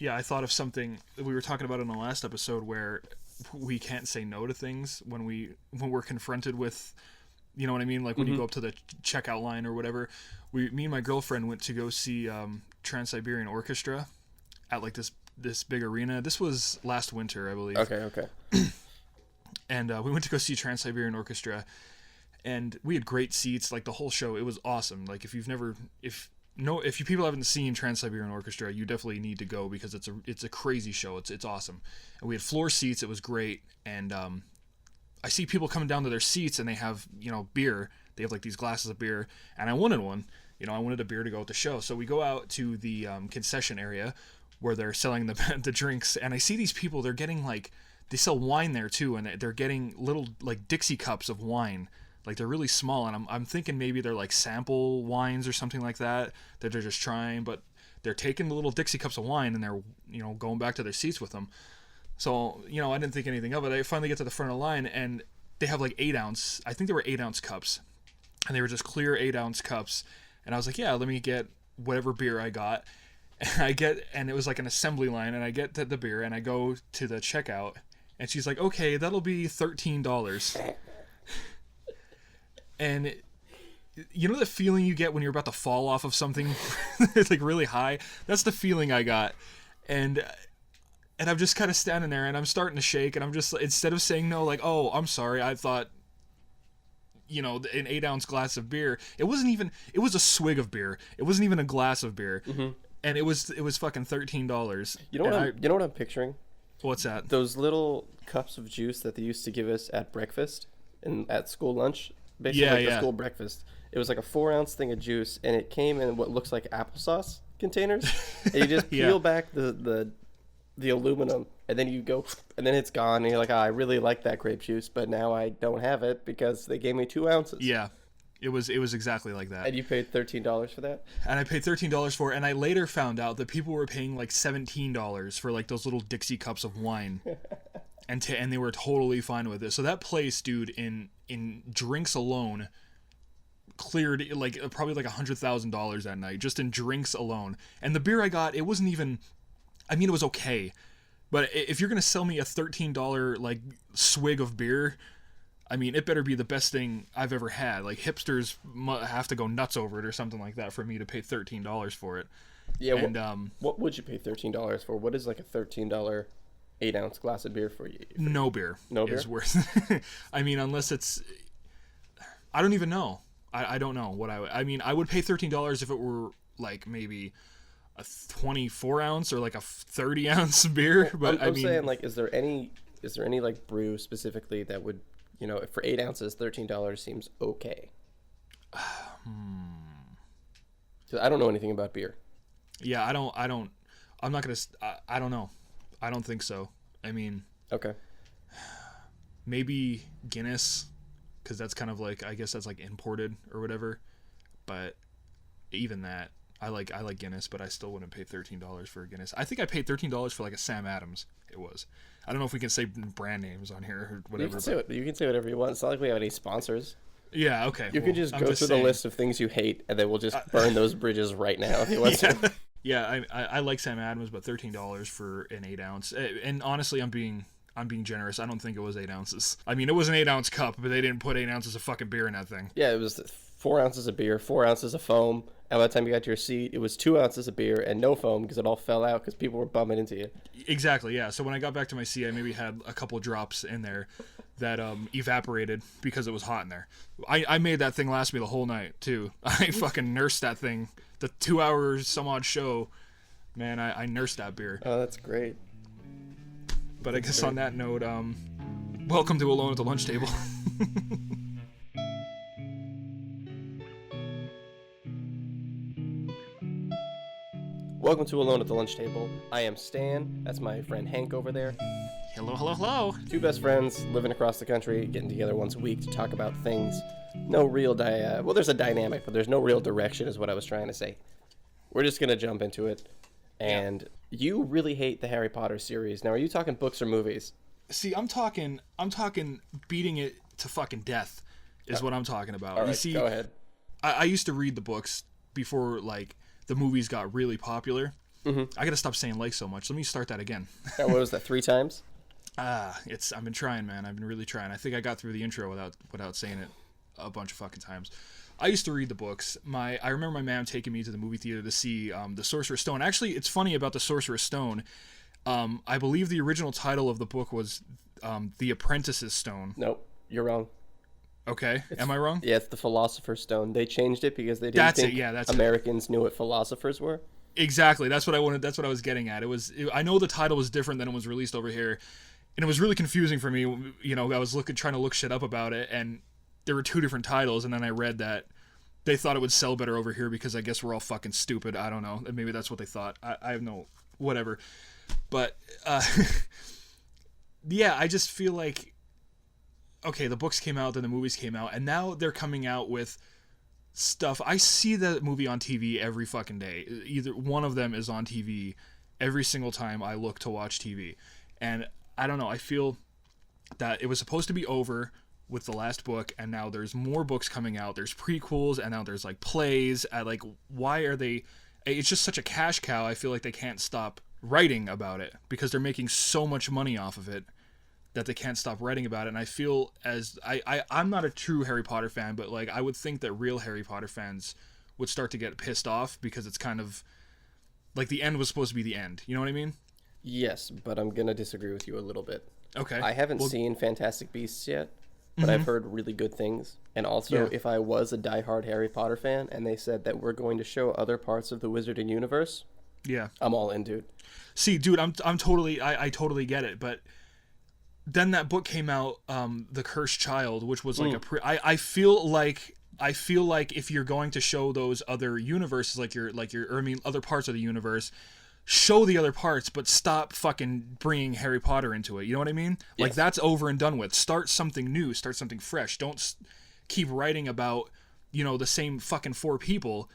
Yeah, I thought of something that we were talking about in the last episode where we can't say no to things when we're confronted with, you know what I mean? Like when you go up to the checkout line or whatever. Me and my girlfriend went to go see Trans-Siberian Orchestra at like this big arena. This was last winter, I believe. Okay. And we went to go see Trans-Siberian Orchestra, and we had great seats. Like the whole show, it was awesome. Like if you people haven't seen Trans-Siberian Orchestra, you definitely need to go because it's a crazy show. It's awesome. And we had floor seats. It was great. And I see people coming down to their seats and they have, beer. They have like these glasses of beer, and I wanted one. I wanted a beer to go with the show. So we go out to the concession area where they're selling the drinks, and I see these people. They're getting like, they sell wine there too, and they're getting little like Dixie cups of wine. Like they're really small, and I'm thinking maybe they're like sample wines or something like that they're just trying, but they're taking the little Dixie cups of wine and they're going back to their seats with them. So I didn't think anything of it. I finally get to the front of the line, and they have like 8-ounce. I think they were 8-ounce cups, and they were just clear 8-ounce cups. And I was like, yeah, let me get whatever beer I got. And it was like an assembly line, and I get the beer and I go to the checkout, and she's like, okay, that'll be $13. And you know the feeling you get when you're about to fall off of something? It's like really high. That's the feeling I got. And I'm just kind of standing there, and I'm starting to shake, and I'm just, instead of saying no, like, oh, I'm sorry, I thought, an 8-ounce glass of beer. It was a swig of beer. It wasn't even a glass of beer. Mm-hmm. And it was fucking $13. You know what I'm picturing? What's that? Those little cups of juice that they used to give us at breakfast and at school lunch. Basically, the school breakfast. It was like a 4-ounce thing of juice, and it came in what looks like applesauce containers. And you just peel back the aluminum, and then you go, and then it's gone, and you're like, I really like that grape juice, but now I don't have it because they gave me 2 ounces. Yeah. It was exactly like that. And you paid $13 for that? And I paid $13 for it, and I later found out that people were paying like $17 for like those little Dixie cups of wine. And they were totally fine with it. So that place, dude, in drinks alone, cleared like probably like $100,000 that night, just in drinks alone. And the beer I got, it wasn't even, I mean, it was okay. But if you're going to sell me a $13 like swig of beer, I mean, it better be the best thing I've ever had. Like, hipsters have to go nuts over it or something like that for me to pay $13 for it. Yeah, and what would you pay $13 for? What is like a $13 8-ounce glass of beer for you? No beer. No beer? Is worth. I mean, unless it's, I don't even know. I don't know what I mean, I would pay $13 if it were like maybe a 24-ounce or like a 30-ounce beer. But I'm saying, like, is there any like brew specifically that would, for 8 ounces, $13 seems okay? I don't know anything about beer. Yeah, I'm not gonna. I don't know. I don't think so. I mean, okay, maybe Guinness, because that's kind of like, I guess that's like imported or whatever. But even that, I like Guinness, but I still wouldn't pay $13 for a Guinness. I think I paid $13 for like a Sam Adams. It was. I don't know if we can say brand names on here or whatever. You can say whatever you want. It's not like we have any sponsors. Yeah, okay. You can just go through the list of things you hate, and then we'll just burn those bridges right now if you want to. Yeah, I like Sam Adams, but $13 for an 8-ounce. And honestly, I'm being generous. I don't think it was 8 ounces. I mean, it was an 8-ounce cup, but they didn't put 8 ounces of fucking beer in that thing. Yeah, it was 4 ounces of beer, 4 ounces of foam. And by the time you got to your seat, it was 2 ounces of beer and no foam because it all fell out because people were bumming into you. Exactly, yeah. So when I got back to my seat, I maybe had a couple drops in there that evaporated because it was hot in there. I made that thing last me the whole night, too. I fucking nursed that thing. The 2 hours some odd show, man, I nursed that beer. Oh, that's great. But I guess on that note, welcome to Alone at the Lunch Table. Welcome to Alone at the Lunch Table. I am Stan. That's my friend Hank over there. Hello, hello, hello. 2 best friends living across the country, getting together once a week to talk about things. No real well, there's a dynamic, but there's no real direction is what I was trying to say. We're just going to jump into it. And you really hate the Harry Potter series. Now, are you talking books or movies? See, I'm talking beating it to fucking death is what I'm talking about. All right, you see, go ahead. I used to read the books before, like, the movies got really popular. I gotta stop saying like so much. Let me start that again. What was that, 3 times? I've been trying, man. I've been really trying. I think I got through the intro without saying it a bunch of fucking times. I used to read the books. I remember my mom taking me to the movie theater to see The Sorcerer's Stone. Actually, it's funny about The Sorcerer's Stone. I believe the original title of the book was The Apprentice's Stone. Nope, you're wrong. Okay, am I wrong? Yeah, it's the Philosopher's Stone. They changed it because they didn't think Americans knew what philosophers were. Exactly. That's what I wanted. That's what I was getting at. I know the title was different than it was released over here, and it was really confusing for me. You know, I was trying to look shit up about it, and there were 2 different titles, and then I read that they thought it would sell better over here because I guess we're all fucking stupid. I don't know. Maybe that's what they thought. I have no whatever. But yeah, I just feel like, okay, the books came out, then the movies came out, and now they're coming out with stuff. I see that movie on TV every fucking day. Either one of them is on TV every single time I look to watch TV. And I don't know, I feel that it was supposed to be over with the last book, and now there's more books coming out. There's prequels, and now there's like plays. Like, why are they? It's just such a cash cow. I feel like they can't stop writing about it because they're making so much money off of it that they can't stop writing about it. And I feel as I'm not a true Harry Potter fan, but like I would think that real Harry Potter fans would start to get pissed off because it's kind of like the end was supposed to be the end. You know what I mean? Yes, but I'm gonna disagree with you a little bit. Okay. I haven't seen Fantastic Beasts yet, but I've heard really good things. And also, if I was a diehard Harry Potter fan and they said that we're going to show other parts of the Wizarding universe, I'm all in, dude. See, dude, I'm totally I totally get it, but then that book came out, The Cursed Child, which was like I feel like if you're going to show those other universes, other parts of the universe, show the other parts, but stop fucking bringing Harry Potter into it. You know what I mean? Yes. Like, that's over and done with. Start something new. Start something fresh. Don't keep writing about, the same fucking 4 people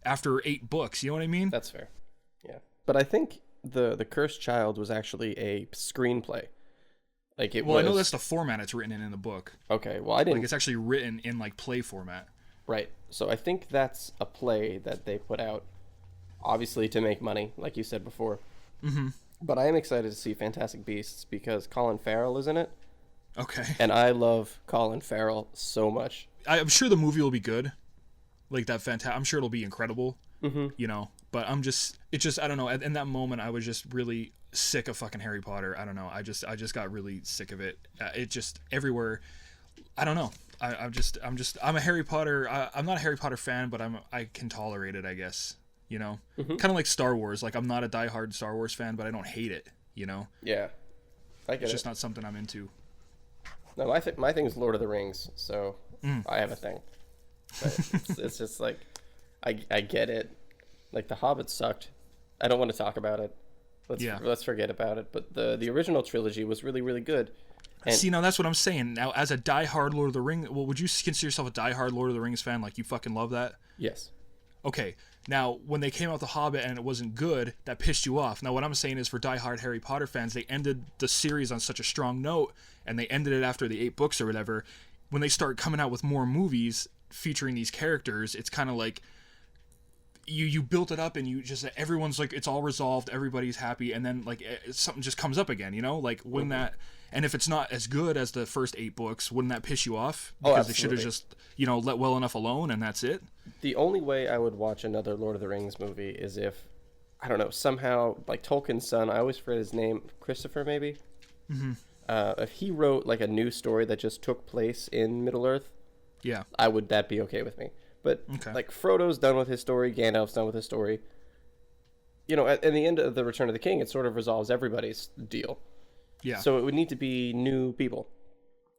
after 8 books. You know what I mean? That's fair. Yeah. But I think the Cursed Child was actually a screenplay. Like it was... I know that's the format it's written in the book. Okay, well, I didn't... Like, it's actually written in, like, play format. Right. So I think that's a play that they put out, obviously to make money, like you said before. Mm-hmm. But I am excited to see Fantastic Beasts because Colin Farrell is in it. Okay. And I love Colin Farrell so much. I'm sure the movie will be good. Like, that I'm sure it'll be incredible. Mm-hmm. But I don't know. In that moment, I was just really sick of fucking Harry Potter. I don't know. I just got really sick of it. It just everywhere. I don't know. I'm a Harry Potter. I'm not a Harry Potter fan, but I can tolerate it, I guess. Mm-hmm. Kind of like Star Wars. Like, I'm not a diehard Star Wars fan, but I don't hate it. Yeah, I get it's just not something I'm into. No, my thing is Lord of the Rings, so I have a thing. But it's just like I get it. Like, The Hobbit sucked. I don't want to talk about it. Let's forget about it. But the original trilogy was really, really good. And see, now that's what I'm saying. Now, as a diehard Lord of the Rings, would you consider yourself a diehard Lord of the Rings fan? Like, you fucking love that? Yes. Okay. Now, when they came out with The Hobbit and it wasn't good, that pissed you off. Now, what I'm saying is, for diehard Harry Potter fans, they ended the series on such a strong note, and they ended it after the 8 books or whatever. When they start coming out with more movies featuring these characters, it's kind of like you built it up and you just, everyone's like, it's all resolved, everybody's happy, and then like something just comes up again, like wouldn't that, and if it's not as good as the first 8 books, wouldn't that piss you off? Because they should have just let well enough alone and that's it. The only way I would watch another Lord of the Rings movie is if, I don't know, somehow, like Tolkien's son, I always forget his name, Christopher maybe. If he wrote like a new story that just took place in Middle Earth, that'd be okay with me. But like, Frodo's done with his story, Gandalf's done with his story. At the end of the Return of the King, it sort of resolves everybody's deal. Yeah. So it would need to be new people,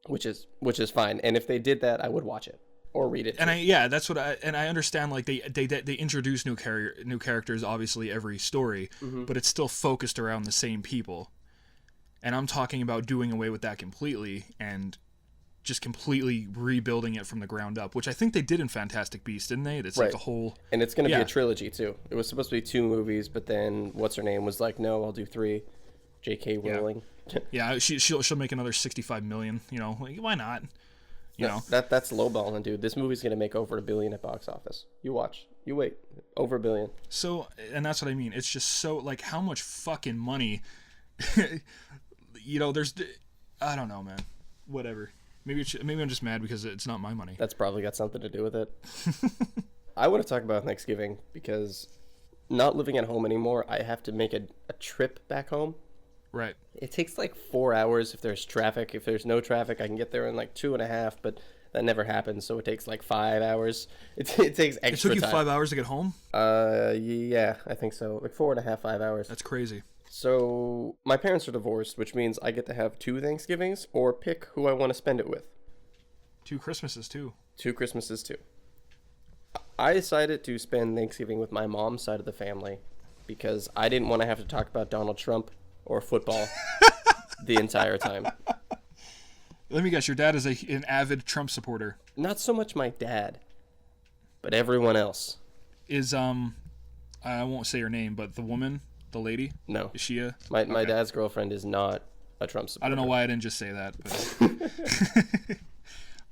which is fine. And if they did that, I would watch it or read it. And that's what I understand. Like, they introduce new characters, obviously every story, but it's still focused around the same people. And I'm talking about doing away with that completely and just completely rebuilding it from the ground up, which I think they did in Fantastic Beasts, didn't they? It's like the whole... And it's going to be a trilogy, too. It was supposed to be 2 movies, but then what's-her-name was like, no, I'll do 3. J.K. Rowling. Yeah, she'll make another $65 million, like, why not? You know? That's lowballing, dude. This movie's going to make over $1 billion at box office. You watch. You wait. Over $1 billion. So, and that's what I mean. It's just so, like, how much fucking money, there's, I don't know, man. Whatever. Maybe I'm just mad because it's not my money. That's probably got something to do with it. I want to talk about Thanksgiving because not living at home anymore, I have to make a trip back home. Right. It takes like 4 hours if there's traffic. If there's no traffic, I can get there in like 2.5, but that never happens, so it takes like 5 hours. It takes extra time. It took you 5 hours to get home? Yeah, I think so. Like 4.5, 5 hours. That's crazy. So my parents are divorced, which means I get to have 2 Thanksgivings or pick who I want to spend it with. 2 Christmases, too. 2 Christmases, too. I decided to spend Thanksgiving with my mom's side of the family because I didn't want to have to talk about Donald Trump or football the entire time. Let me guess, your dad is an avid Trump supporter. Not so much my dad, but everyone else. Is, I won't say her name, but the woman, the lady? No. Is she a... My dad's girlfriend is not a Trump supporter. I don't know why I didn't just say that,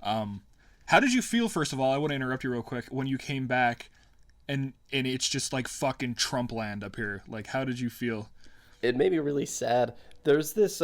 but... How did you feel, first of all, I want to interrupt you real quick, when you came back and it's just like fucking Trump land up here? Like, how did you feel? It made me really sad. There's this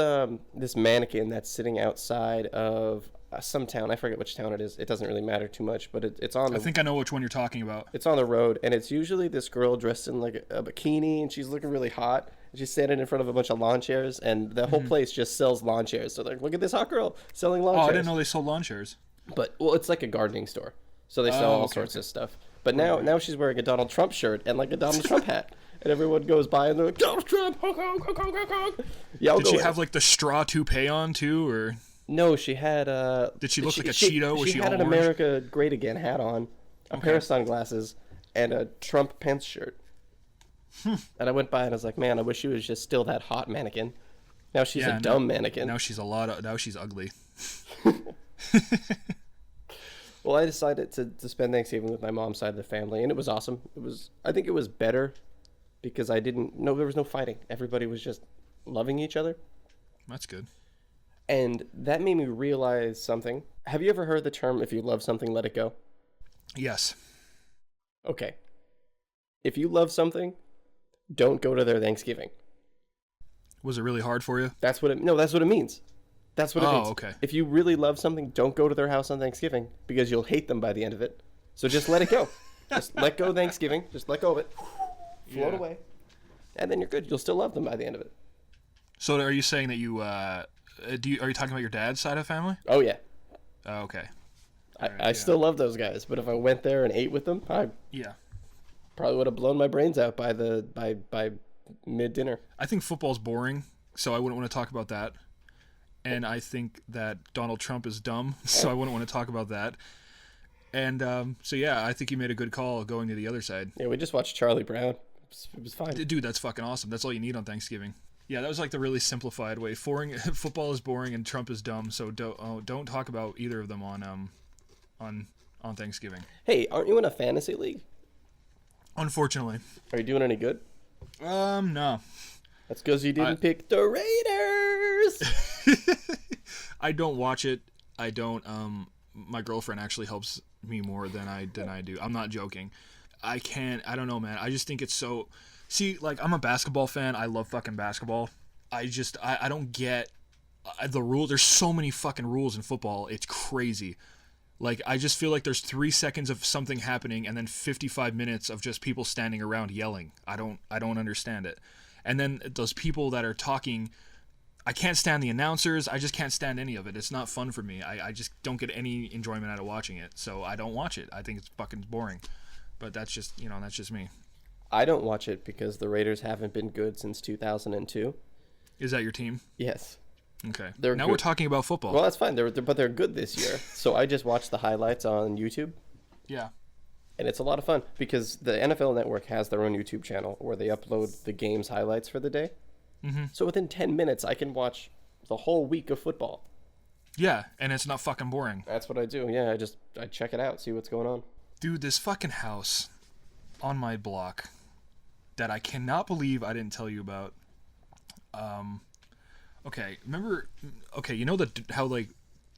mannequin that's sitting outside of some town. I forget which town it is. It doesn't really matter too much, but it's on. I think I know which one you're talking about. It's on the road, and it's usually this girl dressed in like a bikini, and she's looking really hot. And she's standing in front of a bunch of lawn chairs, and the whole place just sells lawn chairs. So they're like, look at this hot girl selling lawn chairs. I didn't know they sold lawn chairs. But it's like a gardening store, so they sell all sorts of stuff. But now she's wearing a Donald Trump shirt and like a Donald Trump hat. And everyone goes by and they're like, Donald Trump! Yeah, did she have like the straw toupee on too, or? No, she had Did she look like a Cheeto? Was she had all an orange? America Great Again hat on, a pair of sunglasses, and a Trump pants shirt. And I went by and I was like, man, I wish she was just still that hot mannequin. Now she's a dumb mannequin. Now she's now she's ugly. Well, I decided to spend Thanksgiving with my mom's side of the family, and it was awesome. I think it was better because there was no fighting. Everybody was just loving each other. That's good. And that made me realize something. Have you ever heard the term, if you love something, let it go? Yes. Okay. If you love something, don't go to their Thanksgiving. Was it really hard for you? That's what it means. That's what it means. Oh, okay. If you really love something, don't go to their house on Thanksgiving because you'll hate them by the end of it. So just let it go. Just let go of Thanksgiving. Just let go of it. Float away. And then you're good. You'll still love them by the end of it. So are you saying that you, are you talking about your dad's side of the family? Oh, yeah. Oh, okay. I still love those guys, but if I went there and ate with them, I probably would have blown my brains out by mid-dinner. I think football's boring, so I wouldn't want to talk about that. And I think that Donald Trump is dumb, so I wouldn't want to talk about that. And so, yeah, I think you made a good call going to the other side. Yeah, we just watched Charlie Brown. It was fine. Dude, that's fucking awesome. That's all you need on Thanksgiving. Yeah, that was like the really simplified way. Football is boring and Trump is dumb, so don't talk about either of them on Thanksgiving. Hey, aren't you in a fantasy league? Unfortunately. Are you doing any good? No. That's because you didn't pick the Raiders. I don't watch it. I don't. My girlfriend actually helps me more than I do. I'm not joking. I don't know, man. I just think it's so. See, like, I'm a basketball fan. I love fucking basketball. I don't get the rule. There's so many fucking rules in football. It's crazy. Like, I just feel like there's 3 seconds of something happening and then 55 minutes of just people standing around yelling. I don't understand it. And then those people that are talking, I can't stand the announcers. I just can't stand any of it. It's not fun for me. I just don't get any enjoyment out of watching it. So I don't watch it. I think it's fucking boring. But that's just me. I don't watch it because the Raiders haven't been good since 2002. Is that your team? Yes. Okay. Now we're talking about football. Well, that's fine. But they're good this year. So I just watched the highlights on YouTube. Yeah. And it's a lot of fun because the NFL Network has their own YouTube channel where they upload the game's highlights for the day. Mm-hmm. So within 10 minutes, I can watch the whole week of football. Yeah, and it's not fucking boring. That's what I do. Yeah, I check it out, see what's going on. Dude, this fucking house on my block that I cannot believe I didn't tell you about. Okay, remember? Okay, you know how like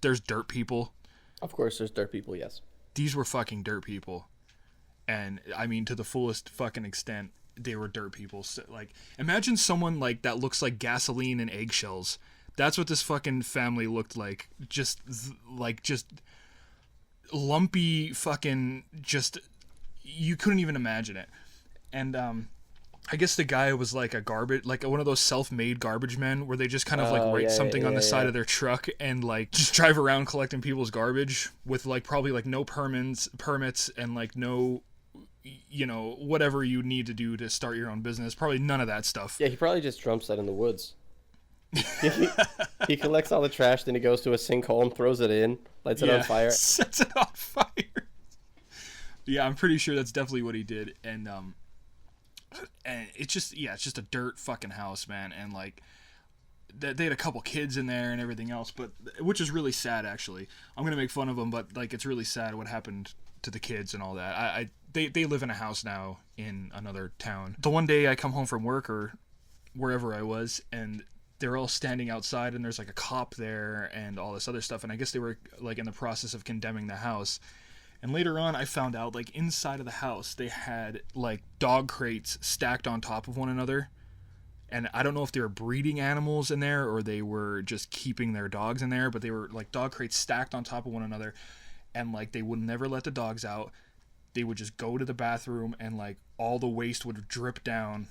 there's dirt people? Of course, there's dirt people. Yes. These were fucking dirt people. And I mean, to the fullest fucking extent, they were dirt people. So, like, imagine someone like that looks like gasoline and eggshells. That's what this fucking family looked like. Just lumpy fucking, just, you couldn't even imagine it. And I guess the guy was like a garbage, like one of those self-made garbage men where they just kind of like write something on the side of their truck and like just drive around collecting people's garbage with like probably like no permits and like no, you know, whatever you need to do to start your own business. Probably none of that stuff. Yeah, he probably just dumps that in the woods. He collects all the trash, then he goes to a sinkhole and throws it in, lights it on fire. Sets it on fire. Yeah, I'm pretty sure that's definitely what he did. And it's just, it's just a dirt fucking house, man. And like, they had a couple kids in there and everything else, but which is really sad, actually. I'm gonna make fun of them, but like, it's really sad what happened to the kids and all that. They live in a house now in another town. The one day I come home from work or wherever I was, and they're all standing outside, and there's like a cop there and all this other stuff, and I guess they were like in the process of condemning the house. And later on, I found out, like, inside of the house, they had, like, dog crates stacked on top of one another. And I don't know if they were breeding animals in there or they were just keeping their dogs in there, but they were, like, dog crates stacked on top of one another. And, like, they would never let the dogs out. They would just go to the bathroom and, like, all the waste would drip down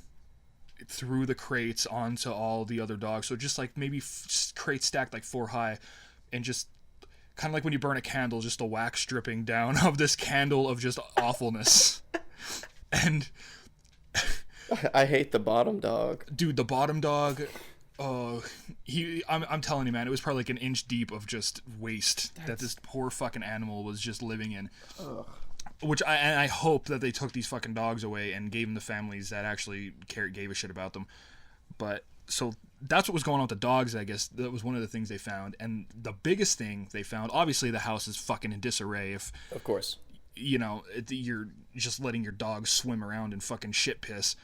through the crates onto all the other dogs. So just, like, maybe crates stacked, like, 4 high, and just kind of like when you burn a candle, just the wax dripping down of this candle of just awfulness. And I hate the bottom dog. Dude, the bottom dog, I'm telling you, man, it was probably like an inch deep of just waste that this poor fucking animal was just living in. Ugh. Which I hope that they took these fucking dogs away and gave them to families that actually gave a shit about them. But so that's what was going on with the dogs, I guess. That was one of the things they found. And the biggest thing they found, obviously the house is fucking in disarray. If, of course, you know, you're just letting your dog swim around in fucking shit piss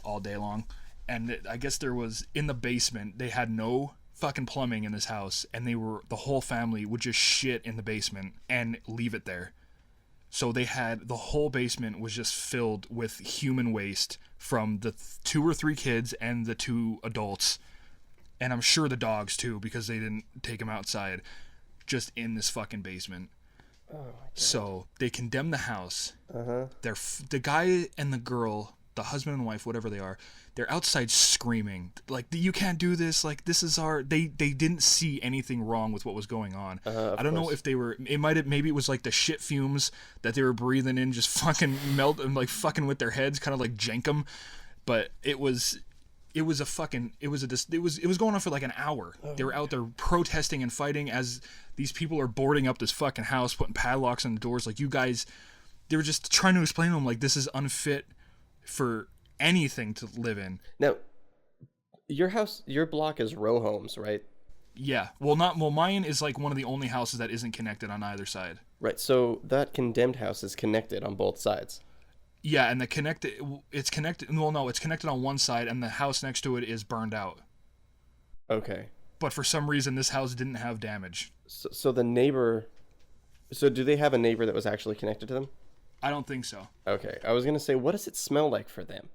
all day long. And I guess there was, in the basement, they had no fucking plumbing in this house. And the whole family would just shit in the basement and leave it there. So they had, the whole basement was just filled with human waste from the 2 or 3 kids and the 2 adults. And I'm sure the dogs too, because they didn't take them outside, just in this fucking basement. Oh my God. So they condemned the house. Uh-huh. The guy and the girl, the husband and wife, whatever they are, they're outside screaming like, you can't do this, like, this is our, they didn't see anything wrong with what was going on. I don't know if they were, maybe it was like the shit fumes that they were breathing in just fucking melt and like fucking with their heads, kind of like Jenkum. But it was going on for like an hour. They were out there protesting and fighting as these people are boarding up this fucking house, putting padlocks on the doors. Like, you guys, they were just trying to explain to them, like, this is unfit for anything to live in. Now, your block is row homes, right? Yeah. Well, mine is like one of the only houses that isn't connected on either side. Right. So that condemned house is connected on both sides. Yeah, and it's connected. Well, no, it's connected on one side, and the house next to it is burned out. Okay. But for some reason, this house didn't have damage. So the neighbor. So do they have a neighbor that was actually connected to them? I don't think so. Okay. I was gonna say, what does it smell like for them?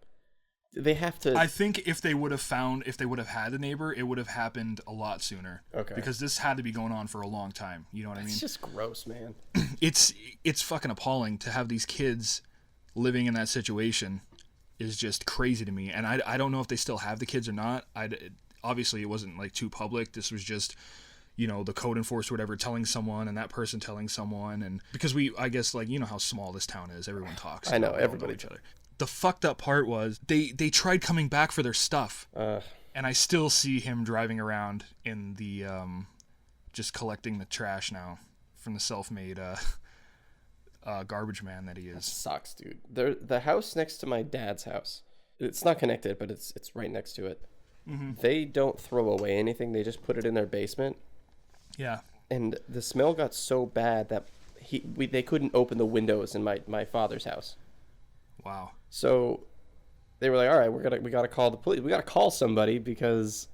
They have to. I think if they would have had a neighbor, it would have happened a lot sooner. Okay. Because this had to be going on for a long time. You know what I mean? It's just gross, man. It's fucking appalling to have these kids living in that situation. Is just crazy to me. And I don't know if they still have the kids or not. Obviously it wasn't like too public. This was just, you know, the code enforcer, whatever, telling someone, and that person telling someone. And because I guess, like, you know how small this town is. Everyone talks. I know, everybody. Each other. The fucked up part was they tried coming back for their stuff. And I still see him driving around in the, just collecting the trash now from the self-made, garbage man that he is. That sucks, dude. The house next to my dad's house, it's not connected, but it's right next to it. Mm-hmm. They don't throw away anything. They just put it in their basement. Yeah. And the smell got so bad that they couldn't open the windows in my father's house. Wow. So they were like, all right, we gotta call the police. We gotta call somebody because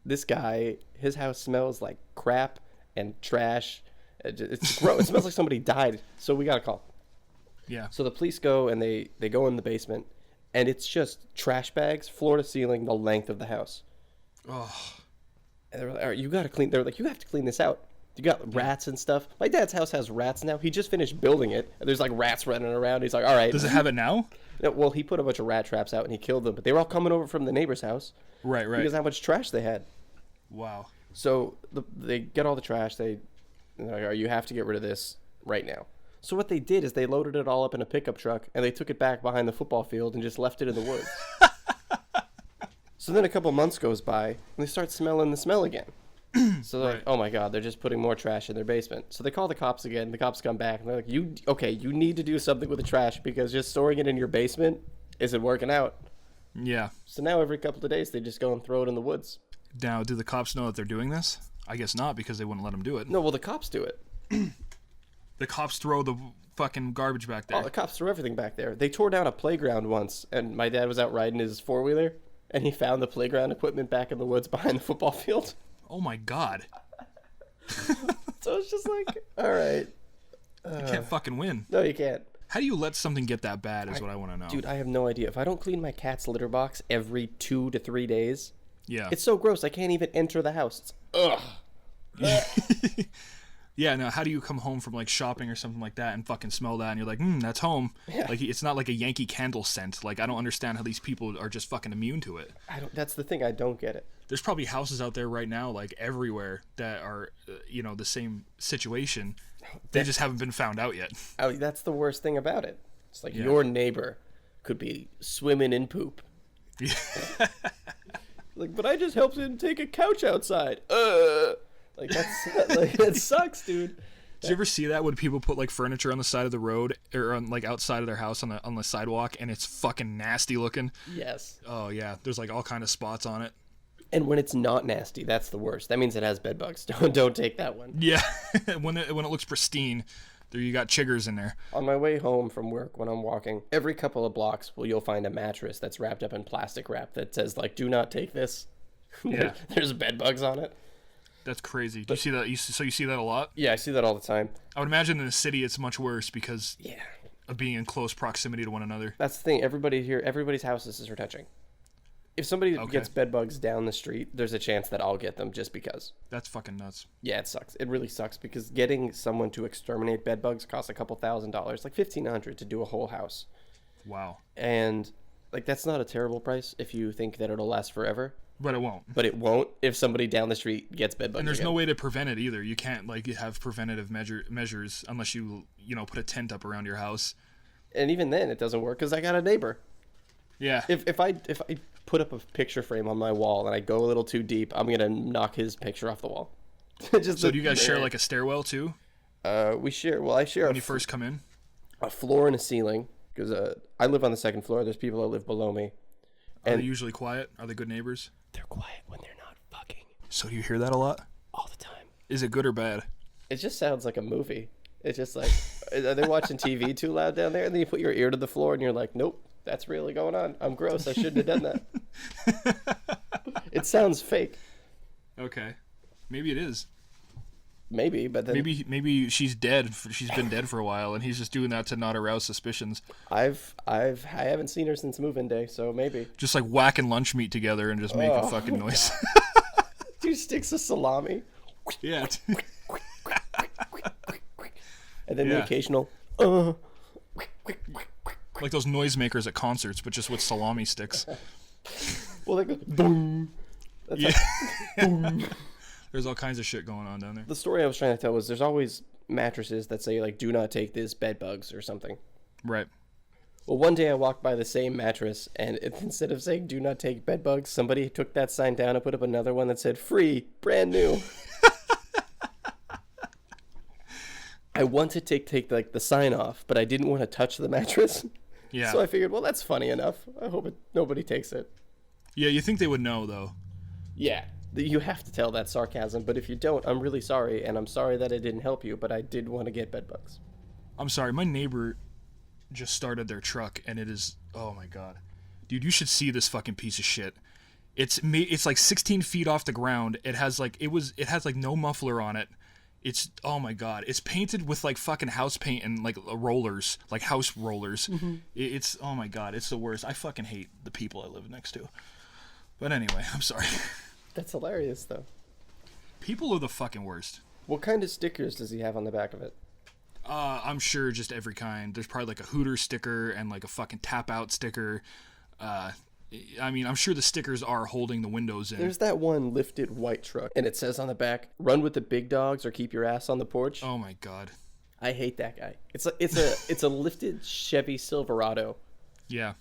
this guy, his house smells like crap and trash. It's gross. It smells like somebody died. So we gotta call. Yeah. So the police go and they go in the basement, and it's just trash bags, floor to ceiling, the length of the house. Oh. And they're like, all right, you got to clean. They're like, you have to clean this out. You got rats and stuff. My dad's house has rats now. He just finished building it, and there's like rats running around. He's like, all right. Does it have it now? No, well, he put a bunch of rat traps out and he killed them, but they were all coming over from the neighbor's house. Right. Because of how much trash they had. Wow. So they get all the trash. They're like, all right, you have to get rid of this right now. So what they did is they loaded it all up in a pickup truck and they took it back behind the football field and just left it in the woods. So then a couple months goes by and they start smelling the smell again. So they're like, oh my God, they're just putting more trash in their basement. So they call the cops again. The cops come back and they're like, you need to do something with the trash because just storing it in your basement isn't working out. Yeah. So now every couple of days they just go and throw it in the woods. Now, do the cops know that they're doing this? I guess not, because they wouldn't let them do it. No, well, the cops do it. The cops throw the fucking garbage back there. Oh, the cops threw everything back there. They tore down a playground once, and my dad was out riding his four-wheeler, and he found the playground equipment back in the woods behind the football field. Oh my God. So it's just like, all right. You can't fucking win. No, you can't. How do you let something get that bad is what I want to know. Dude, I have no idea. If I don't clean my cat's litter box every 2 to 3 days, Yeah. it's so gross I can't even enter the house. Ugh. Yeah, no, how do you come home from like shopping or something like that and fucking smell that and you're like, that's home. Yeah. Like it's not like a Yankee Candle scent. Like I don't understand how these people are just fucking immune to it. That's the thing. I don't get it. There's probably houses out there right now, like everywhere, that are, the same situation. They just haven't been found out yet. That's the worst thing about it. It's like your neighbor could be swimming in poop. Like, but I just helped him take a couch outside. Like that's like that sucks, dude. Did you ever see that when people put like furniture on the side of the road or on like outside of their house on the sidewalk and it's fucking nasty looking? Yes. Oh yeah, there's like all kind of spots on it. And when it's not nasty, that's the worst. That means it has bed bugs. Don't take that one. Yeah, when it looks pristine, there you got chiggers in there. On my way home from work, when I'm walking, every couple of blocks, you'll find a mattress that's wrapped up in plastic wrap that says like, "Do not take this." Yeah. There's bed bugs on it. That's crazy. Do you see that? So you see that a lot? Yeah, I see that all the time. I would imagine in the city it's much worse because Yeah. of being in close proximity to one another. That's the thing. Everybody's houses are touching. If somebody gets bed bugs down the street, there's a chance that I'll get them just because. That's fucking nuts. Yeah, it sucks. It really sucks because getting someone to exterminate bed bugs costs a couple $1,000s, like $1,500 to do a whole house. Wow. And like that's not a terrible price if you think that it'll last forever. But it won't. But it won't if somebody down the street gets bed bugs. And there's again. no way to prevent it either. You can't like have preventative measures unless you put a tent up around your house. And even then, it doesn't work because I got a neighbor. Yeah. If I put up a picture frame on my wall and I go a little too deep, I'm gonna knock his picture off the wall. So do you guys share like a stairwell too? We share. Well, I share when you first come in. A floor and a ceiling because I live on the second floor. There's people that live below me. Are they usually quiet? Are they good neighbors? They're quiet when they're not fucking. So do you hear that a lot? All the time. Is it good or bad? It just sounds like a movie. It's just like, are they watching TV too loud down there? And then you put your ear to the floor and you're like, nope, that's really going on. I'm gross. I shouldn't have done that. It sounds fake. Okay. Maybe it is. Maybe, but then maybe she's dead. She's been dead for a while, and he's just doing that to not arouse suspicions. I haven't seen her since move-in day, so maybe. Just like whacking lunch meat together and just making fucking noise. 2 sticks of salami. Yeah. And then the occasional. Like those noisemakers at concerts, but just with salami sticks. Well, they go. Boom. That's Yeah. boom. There's all kinds of shit going on down there. The story I was trying to tell was there's always mattresses that say like, "Do not take this, bed bugs" or something. Right. Well, one day I walked by the same mattress, and instead of saying "Do not take bed bugs," somebody took that sign down and put up another one that said "Free, brand new." I wanted to take like the sign off, but I didn't want to touch the mattress. Yeah. So I figured, well, that's funny enough. I hope nobody takes it. Yeah, you think they would know though. Yeah, you have to tell that sarcasm, but if you don't, I'm really sorry, and I'm sorry that it didn't help you, but I did want to get bed bugs. I'm sorry, my neighbor just started their truck, and it is, oh my god, dude, you should see this fucking piece of shit. It's like 16 feet off the ground. It has like no muffler on it. It's, oh my god, it's painted with like fucking house paint and like rollers, like house rollers. It's, oh my god, it's the worst. I fucking hate the people I live next to. But anyway, I'm sorry. That's hilarious, though. People are the fucking worst. What kind of stickers does he have on the back of it? I'm sure just every kind. There's probably like a Hooter sticker and like a fucking tap out sticker. I mean, I'm sure the stickers are holding the windows in. There's that one lifted white truck, and it says on the back, "Run with the big dogs or keep your ass on the porch." Oh my god. I hate that guy. It's a lifted Chevy Silverado. Yeah.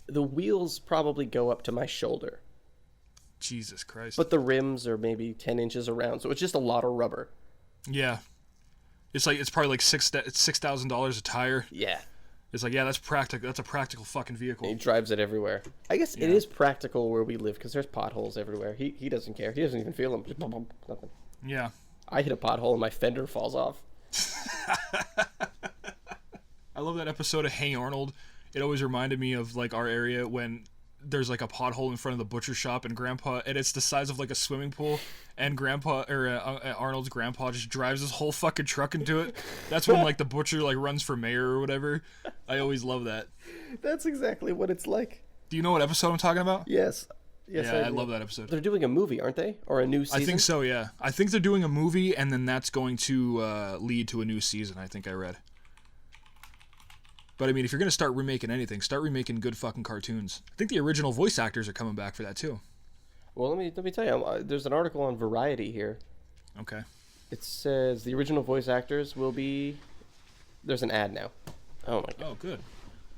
The wheels probably go up to my shoulder, Jesus Christ. but the rims are maybe 10 inches around, so it's just a lot of rubber. Yeah. It's probably like $6,000 a tire. Yeah. It's like, yeah, that's practical. That's a practical fucking vehicle. He drives it everywhere. I guess it is practical where we live because there's potholes everywhere. He doesn't care. He doesn't even feel them. Just bump, bump, nothing. Yeah. I hit a pothole and my fender falls off. I love that episode of Hey Arnold. It always reminded me of like our area when there's like a pothole in front of the butcher shop and it's the size of like a swimming pool, and Arnold's grandpa just drives his whole fucking truck into it. That's when like the butcher like runs for mayor or whatever. I always love that. That's exactly what it's like. Do you know what episode I'm talking about? Yes. Yes, I love that episode. They're doing a movie, aren't they? Or a new season? I think so, yeah. I think they're doing a movie, and then that's going to lead to a new season, I think I read. But I mean, if you're going to start remaking anything, start remaking good fucking cartoons. I think the original voice actors are coming back for that too. Well, let me tell you. There's an article on Variety here. Okay. It says the original voice actors will be... There's an ad now. Oh my god. Oh, good.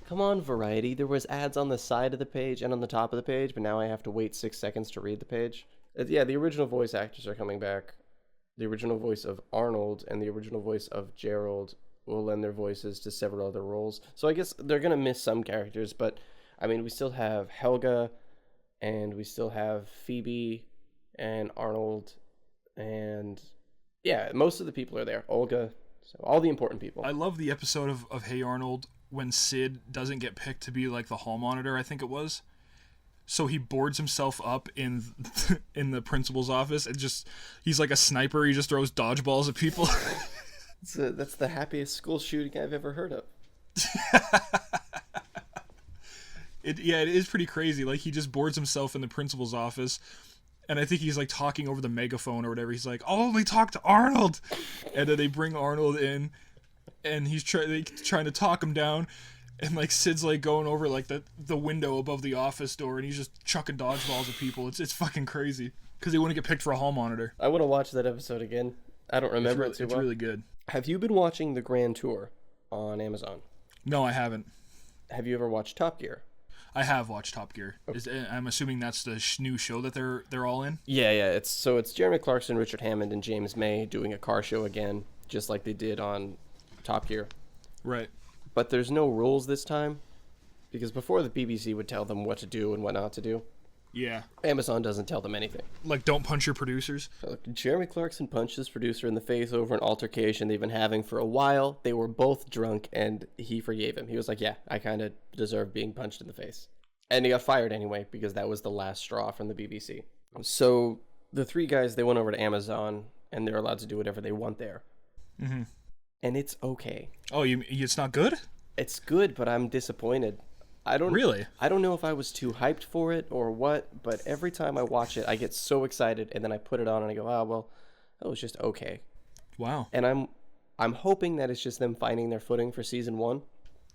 Come on, Variety. There was ads on the side of the page and on the top of the page, but now I have to wait 6 seconds to read the page. Yeah, the original voice actors are coming back. The original voice of Arnold and the original voice of Gerald will lend their voices to several other roles. So I guess they're going to miss some characters, but I mean, we still have Helga, and we still have Phoebe and Arnold, and yeah, most of the people are there. Olga, so all the important people. I love the episode of Hey Arnold when Sid doesn't get picked to be like the hall monitor, I think it was. So he boards himself up in the principal's office and he's like a sniper. He just throws dodgeballs at people. That's the happiest school shooting I've ever heard of. It is pretty crazy. Like, he just boards himself in the principal's office, and I think he's like talking over the megaphone or whatever. He's like, "I'll only talk to Arnold," and then they bring Arnold in, and he's trying to talk him down, and like Sid's like going over like the window above the office door, and he's just chucking dodgeballs at people. It's fucking crazy because they want to get picked for a hall monitor. I want to watch that episode again. I don't remember it too well. It's really good. Have you been watching The Grand Tour on Amazon? No, I haven't. Have you ever watched Top Gear? I have watched Top Gear. Okay. I'm assuming that's the new show that they're all in? Yeah. It's Jeremy Clarkson, Richard Hammond, and James May doing a car show again, just like they did on Top Gear. Right. But there's no rules this time, because before the BBC would tell them what to do and what not to do. Yeah. Amazon doesn't tell them anything. Like, don't punch your producers? Jeremy Clarkson punched his producer in the face over an altercation they've been having for a while. They were both drunk, and he forgave him. He was like, yeah, I kind of deserve being punched in the face. And he got fired anyway, because that was the last straw from the BBC. So the three guys, they went over to Amazon, and they're allowed to do whatever they want there. Mm-hmm. And it's okay. Oh, it's not good? It's good, but I'm disappointed. I don't know if I was too hyped for it or what, but every time I watch it, I get so excited, and then I put it on and I go, "Oh, well, that was just okay." Wow. And I'm hoping that it's just them finding their footing for season 1.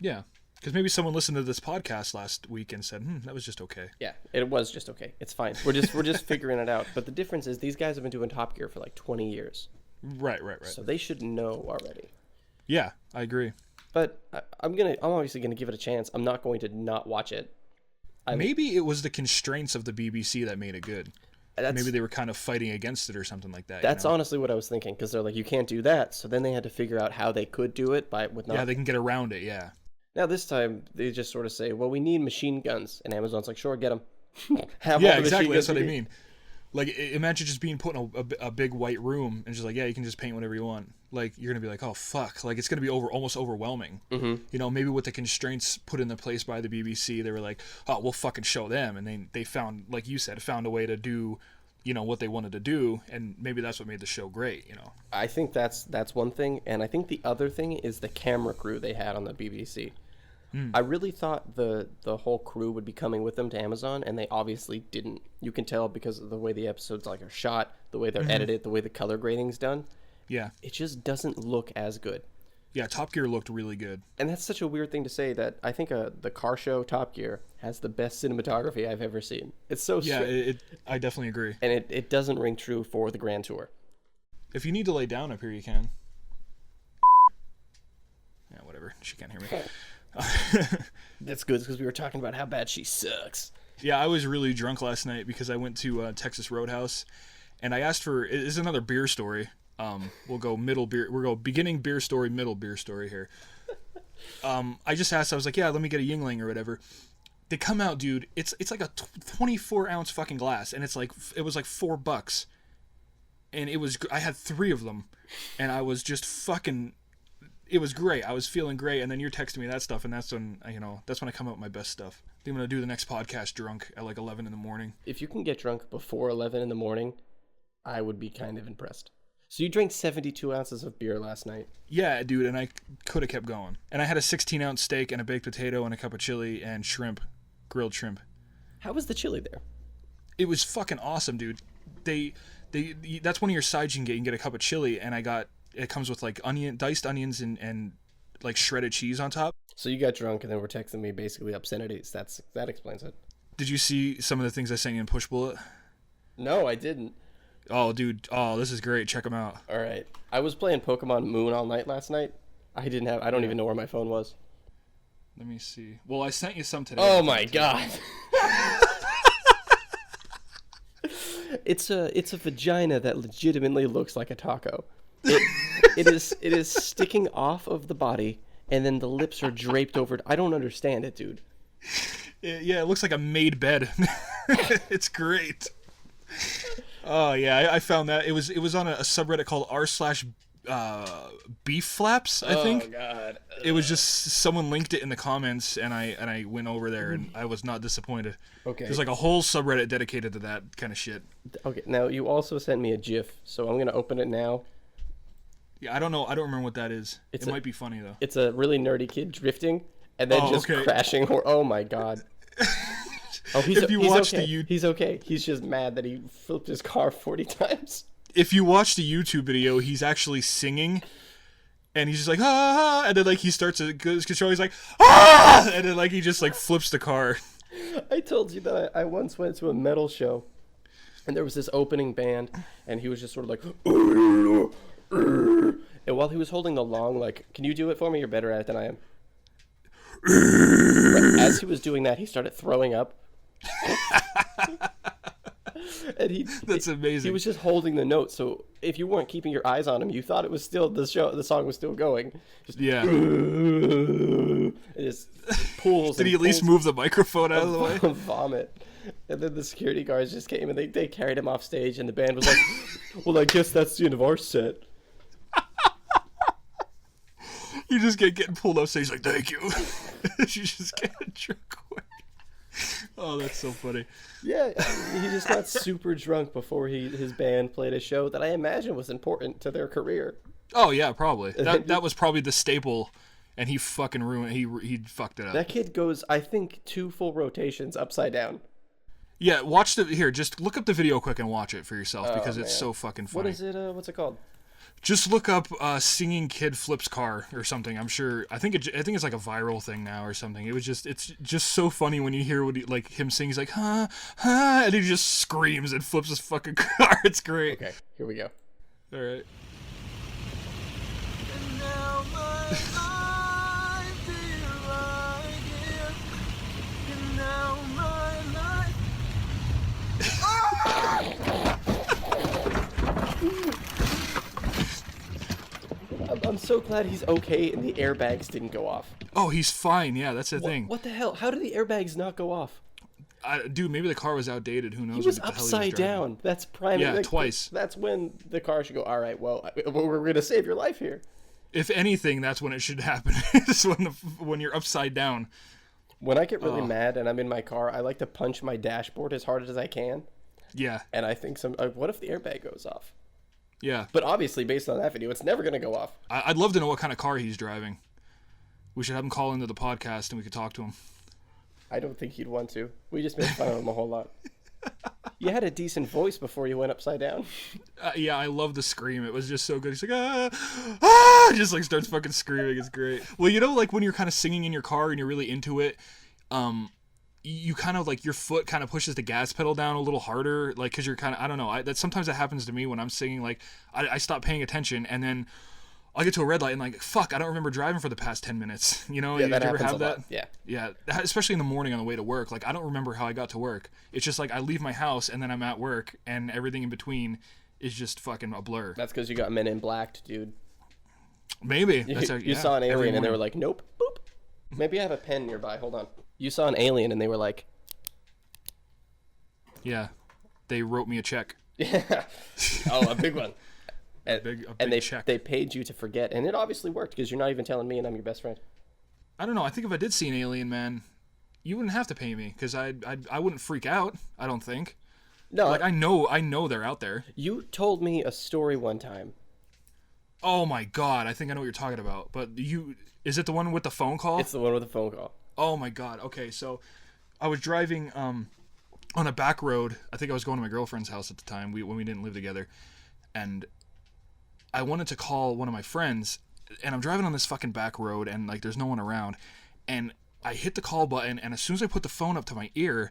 Yeah, because maybe someone listened to this podcast last week and said, "That was just okay." Yeah, it was just okay. It's fine. We're just figuring it out. But the difference is these guys have been doing Top Gear for like 20 years. Right. So they should know already. Yeah, I agree. But I'm obviously gonna give it a chance. I'm not going to not watch it. Maybe it was the constraints of the BBC that made it good. Maybe they were kind of fighting against it or something like that. That's honestly what I was thinking, because they're like, you can't do that. So then they had to figure out how they could do it Yeah, they can get around it. Yeah. Now this time they just sort of say, well, we need machine guns, and Amazon's like, sure, get them. Yeah, exactly. That's what I mean. Like, imagine just being put in a big white room and just like, yeah, you can just paint whatever you want. Like, you're going to be like, oh, fuck. Like, it's going to be almost overwhelming. Mm-hmm. You know, maybe with the constraints put into place by the BBC, they were like, oh, we'll fucking show them. And they found, like you said, found a way to do what they wanted to do, and maybe that's what made the show great. I think that's one thing, and I think the other thing is the camera crew they had on the BBC. I really thought the whole crew would be coming with them to Amazon, and they obviously didn't. You can tell because of the way the episodes are shot, the way they're edited, the way the color grading's done. Yeah. It just doesn't look as good. Yeah, Top Gear looked really good. And that's such a weird thing to say, that I think the car show Top Gear has the best cinematography I've ever seen. It's so strange. Yeah, I definitely agree. And it doesn't ring true for the Grand Tour. If you need to lay down up here, you can. Yeah, whatever. She can't hear me. That's good, because we were talking about how bad she sucks. Yeah, I was really drunk last night because I went to Texas Roadhouse, and I asked for... It's another beer story. We'll go beginning beer story, middle beer story here. I just asked, I was like, yeah, let me get a Yingling or whatever. They come out, dude. It's like a 24-ounce fucking glass, and it was like $4. And I had 3 of them, and I was just fucking... It was great. I was feeling great, and then you're texting me that stuff, and that's when I come out with my best stuff. I think I'm going to do the next podcast drunk at like 11 in the morning. If you can get drunk before 11 in the morning, I would be kind of impressed. So you drank 72 ounces of beer last night? Yeah, dude, and I could have kept going. And I had a 16-ounce steak and a baked potato and a cup of chili and shrimp, grilled shrimp. How was the chili there? It was fucking awesome, dude. That's one of your sides you can get a cup of chili, and it comes with like diced onions and like shredded cheese on top. So you got drunk and then were texting me basically obscenities. That explains it. Did you see some of the things I sent you in Push Bullet? No, I didn't. Oh, dude. Oh, this is great. Check them out. All right. I was playing Pokemon Moon all night last night. I don't even know where my phone was. Let me see. Well, I sent you some today. Oh my god. It's a vagina that legitimately looks like a taco. It is sticking off of the body, and then the lips are draped over it. I don't understand it, dude. Yeah, it looks like a made bed. It's great. Oh yeah, I found that it was on a subreddit called r/beef flaps. I think. Oh god. It was just someone linked it in the comments, and I went over there, and I was not disappointed. Okay. There's like a whole subreddit dedicated to that kind of shit. Okay. Now you also sent me a GIF, so I'm gonna open it now. Yeah, I don't know. I don't remember what that is. It might be funny though. It's a really nerdy kid drifting and then crashing. Oh my god. Oh, he's okay. He's just mad that he flipped his car 40 times. If you watch the YouTube video, he's actually singing, and he's just like ah, and then like he starts to his control. He's like ah, and then like he just like flips the car. I told you that I once went to a metal show, and there was this opening band, and he was just sort of like, and while he was holding the long, like, can you do it for me? You're better at it than I am. As he was doing that, he started throwing up. And that's amazing. He was just holding the note, so if you weren't keeping your eyes on him, you thought it was still the song was still going. Yeah. It just pulls. Did he at least move the microphone out of the way? Vomit. And then the security guards just came and they carried him off stage, and the band was like, "Well, I guess that's the end of our set." You just getting pulled off stage like, "Thank you." You just get drunk quick. Oh, that's so funny. Yeah, he just got super drunk before his band played a show that I imagine was important to their career. Oh yeah, probably. That was probably the staple, and he fucking ruined. He fucked it up. That kid goes, I think, 2 full rotations upside down. Yeah, just look up the video quick and watch it for yourself because it's so fucking funny. What is it? What's it called? Just look up singing kid flips car or something. I'm sure. I think it's like a viral thing now or something. It's just so funny when you hear him sing. He's like, huh, and he just screams and flips his fucking car. It's great. Okay, here we go. All right. And now my life is and now my life. I'm so glad he's okay and the airbags didn't go off. Oh, he's fine. Yeah, that's the thing. What the hell? How did the airbags not go off? Dude, maybe the car was outdated. Who knows? He was upside down. That's prime. Yeah, twice. That's when the car should go, all right, well, we're going to save your life here. If anything, that's when it should happen. Is when you're upside down. When I get really mad and I'm in my car, I like to punch my dashboard as hard as I can. Yeah. And I think what if the airbag goes off? Yeah. But obviously, based on that video, it's never going to go off. I'd love to know what kind of car he's driving. We should have him call into the podcast and we could talk to him. I don't think he'd want to. We just made fun of him a whole lot. You had a decent voice before you went upside down. Yeah, I love the scream. It was just so good. He's like, ah, just like starts fucking screaming. It's great. Well, you know, like when you're kind of singing in your car and you're really into it, you kind of like your foot kind of pushes the gas pedal down a little harder, like because you're kind of, I don't know. That sometimes that happens to me when I'm singing. Like I stop paying attention and then I'll get to a red light and like, fuck, I don't remember driving for the past 10 minutes. You know, Yeah, you that ever happens have a that? lot. Yeah. Yeah, especially in the morning on the way to work. Like, I don't remember how I got to work. It's just like I leave my house and then I'm at work and everything in between is just fucking a blur. That's because you got Men in Black, dude. Maybe. You saw an alien and they were like, nope, boop. Maybe I have a pen nearby. Hold on. You saw an alien and they were like, yeah, they wrote me a check. yeah. Oh, a big one. A big check. They paid you to forget, and it obviously worked because you're not even telling me, and I'm your best friend. I don't know. I think if I did see an alien, man, you wouldn't have to pay me because I wouldn't freak out. I don't think. No, Like I know they're out there. you told me a story one time. Oh my god, I think I know what you're talking about. But is it the one with the phone call? It's the one with the phone call. Oh my god. Okay, so I was driving on a back road. I think I was going to my girlfriend's house at the time when we didn't live together, and I wanted to call one of my friends, and I'm driving on this fucking back road, and like there's no one around, and I hit the call button, and as soon as I put the phone up to my ear,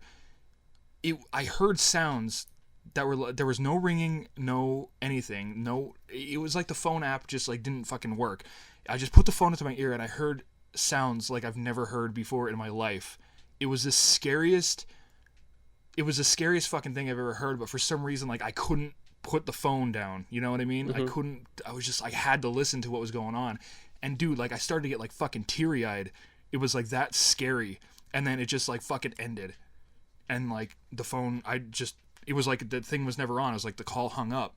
I heard sounds that were, there was no ringing, no anything, no. It was like the phone app just like didn't fucking work. I just put the phone up to my ear, and I heard sounds like I've never heard before in my life. It was the scariest fucking thing I've ever heard, but for some reason, like, I couldn't put the phone down. You know what I mean? Mm-hmm. I had to listen to what was going on. And dude, like, I started to get like fucking teary-eyed. It was like that scary. And then it just like fucking ended. And like the phone, it was like the thing was never on. It was like the call hung up.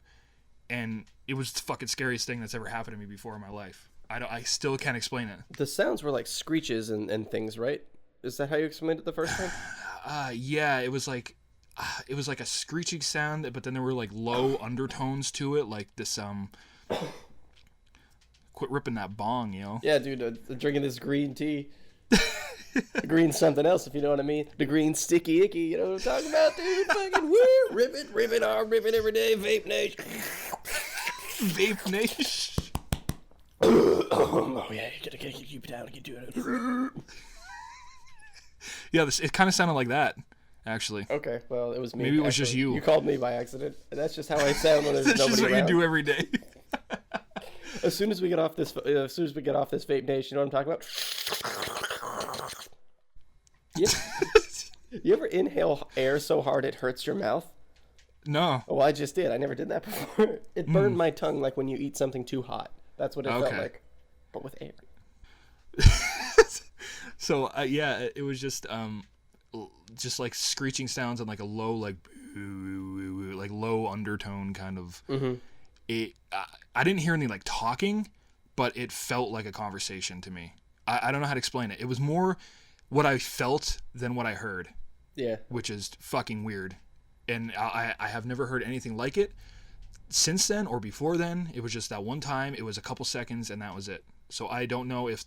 And it was the fucking scariest thing that's ever happened to me before in my life. I still can't explain it. The sounds were like screeches and things, right? Is that how you explained it the first time? Yeah, it was like a screeching sound, but then there were like low undertones to it, like this quit ripping that bong, you know. Yeah, dude, drinking this green tea. The green something else, if you know what I mean. The green sticky icky, you know what I'm talking about, dude? Fucking woo! Rip it, every day, Vape Nation. Vape Nation. Oh yeah, you gotta keep it down, keep doing it. Yeah, it kind of sounded like that, actually. Okay, well, it was me. Maybe it was just you. You called me by accident, and that's just how I sound when there's That's nobody just what around. you do every day. As soon as we get off this Vape Nation, you know what I'm talking about? Yeah. You ever inhale air so hard it hurts your mouth? No. Oh, I just did. I never did that before. It burned my tongue like when you eat something too hot. That's what it felt like, but with air. So yeah, it was just like screeching sounds and like a low like low undertone kind of. Mm-hmm. I didn't hear any like talking, but it felt like a conversation to me. I don't know how to explain it. It was more what I felt than what I heard. Yeah. Which is fucking weird. And I have never heard anything like it since then or before then. It was just that one time. It was a couple seconds and that was it. So I don't know if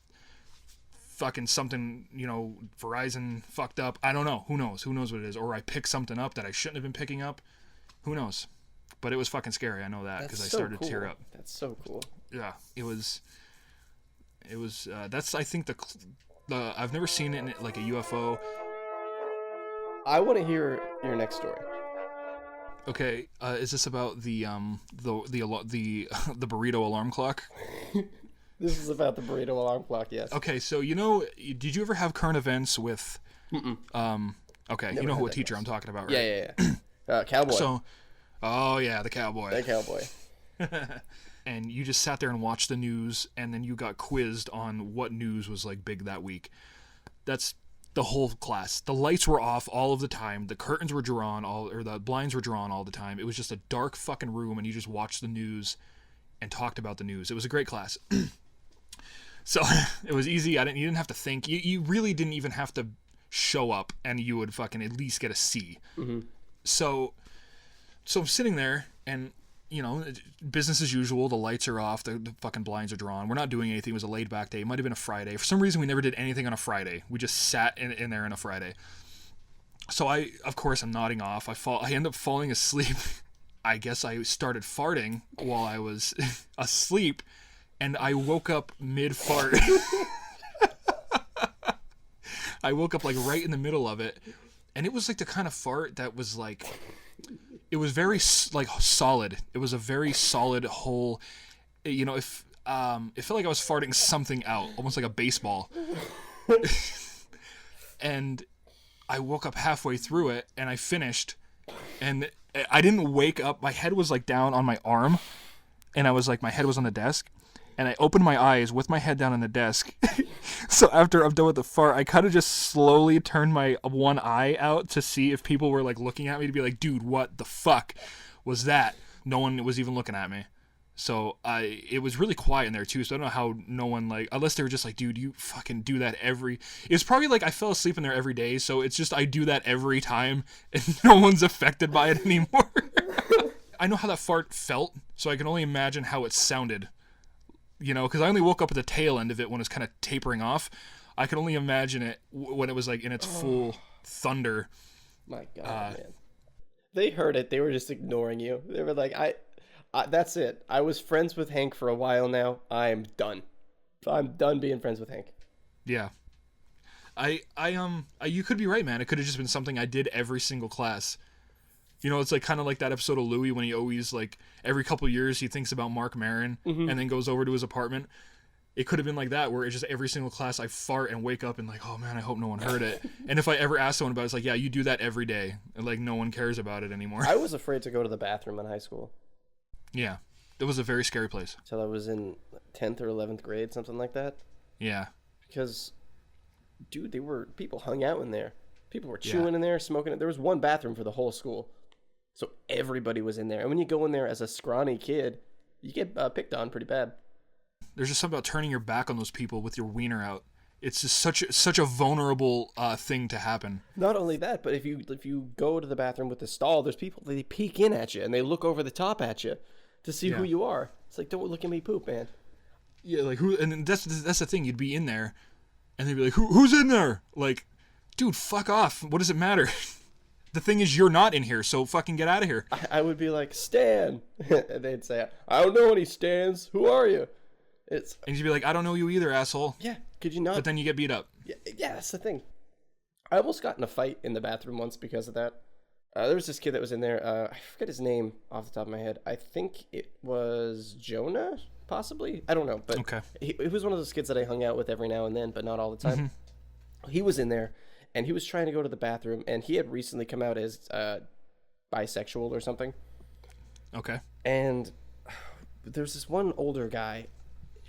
fucking something, you know, Verizon fucked up. I don't know. Who knows? Who knows what it is? Or I picked something up that I shouldn't have been picking up. Who knows? But it was fucking scary. I know that because I started to tear up. That's so cool. Yeah, it was. That's, I think, the I've never seen it in like a UFO. I want to hear your next story. Okay, is this about the burrito alarm clock? This is about the burrito alarm clock. Yes. Okay, so did you ever have current events with? Okay, Never you know had what that teacher class. I'm talking about, right? Yeah. Cowboy. So, oh yeah, the cowboy. That cowboy. And you just sat there and watched the news, and then you got quizzed on what news was like big that week. That's the whole class. The lights were off all of the time. The curtains were drawn or the blinds were drawn all the time. It was just a dark fucking room, and you just watched the news and talked about the news. It was a great class. So it was easy. You didn't have to think. You really didn't even have to show up, and you would fucking at least get a C. Mm-hmm. So So I'm sitting there, and business as usual. The lights are off. The fucking blinds are drawn. We're not doing anything. It was a laid back day. It might have been a Friday. For some reason, we never did anything on a Friday. We just sat in there on a Friday. So of course, I'm nodding off. I end up falling asleep. I guess I started farting while I was asleep, and I woke up mid-fart. I woke up like right in the middle of it, and it was like the kind of fart that was like, it was very like solid. It was a very solid whole, if it felt like I was farting something out, almost like a baseball. And I woke up halfway through it, and I finished, and I didn't wake up. My head was like down on my arm, and I was like, my head was on the desk, and I opened my eyes with my head down on the desk. So after I'm done with the fart, I kind of just slowly turned my one eye out to see if people were like looking at me, to be like, dude, what the fuck was that? No one was even looking at me. So it was really quiet in there too. So I don't know how no one, like, unless they were just like, dude, you fucking do that it's probably like I fell asleep in there every day. So it's just, I do that every time and no one's affected by it anymore. I know how that fart felt, so I can only imagine how it sounded. Because I only woke up at the tail end of it when it was kind of tapering off. I could only imagine it when it was like in its full thunder. My God, man. They heard it. They were just ignoring you. They were like, that's it. I was friends with Hank for a while now. I'm done. I'm done being friends with Hank. Yeah. You could be right, man. It could have just been something I did every single class. It's like kind of like that episode of Louie when he always, like, every couple years he thinks about Mark Maron and then goes over to his apartment. It could have been like that, where it's just every single class I fart and wake up and like, oh man, I hope no one heard it. And if I ever ask someone about it, it's like, yeah, you do that every day, and like no one cares about it anymore. I was afraid to go to the bathroom in high school. Yeah, it was a very scary place. Till I was in 10th or 11th grade, something like that. Yeah. Because, dude, people hung out in there. People were chewing in there, smoking it. There was one bathroom for the whole school. So everybody was in there. And when you go in there as a scrawny kid, you get picked on pretty bad. There's just something about turning your back on those people with your wiener out. It's just such a vulnerable thing to happen. Not only that, but if you go to the bathroom with the stall, there's people, they peek in at you and they look over the top at you to see who you are. It's like, don't look at me poop, man. Yeah, like who? And that's the thing. You'd be in there, and they'd be like, who's in there? Like, dude, fuck off. What does it matter? The thing is, you're not in here, so fucking get out of here. I would be like, Stan. And they'd say, I don't know any Stans. Who are you? And you'd be like, I don't know you either, asshole. Yeah, could you not? But then you get beat up. Yeah, that's the thing. I almost got in a fight in the bathroom once because of that. There was this kid that was in there. I forget his name off the top of my head. I think it was Jonah, possibly. I don't know. But okay. He was one of those kids that I hung out with every now and then, but not all the time. Mm-hmm. He was in there. And he was trying to go to the bathroom, and he had recently come out as bisexual or something. Okay. And there's this one older guy.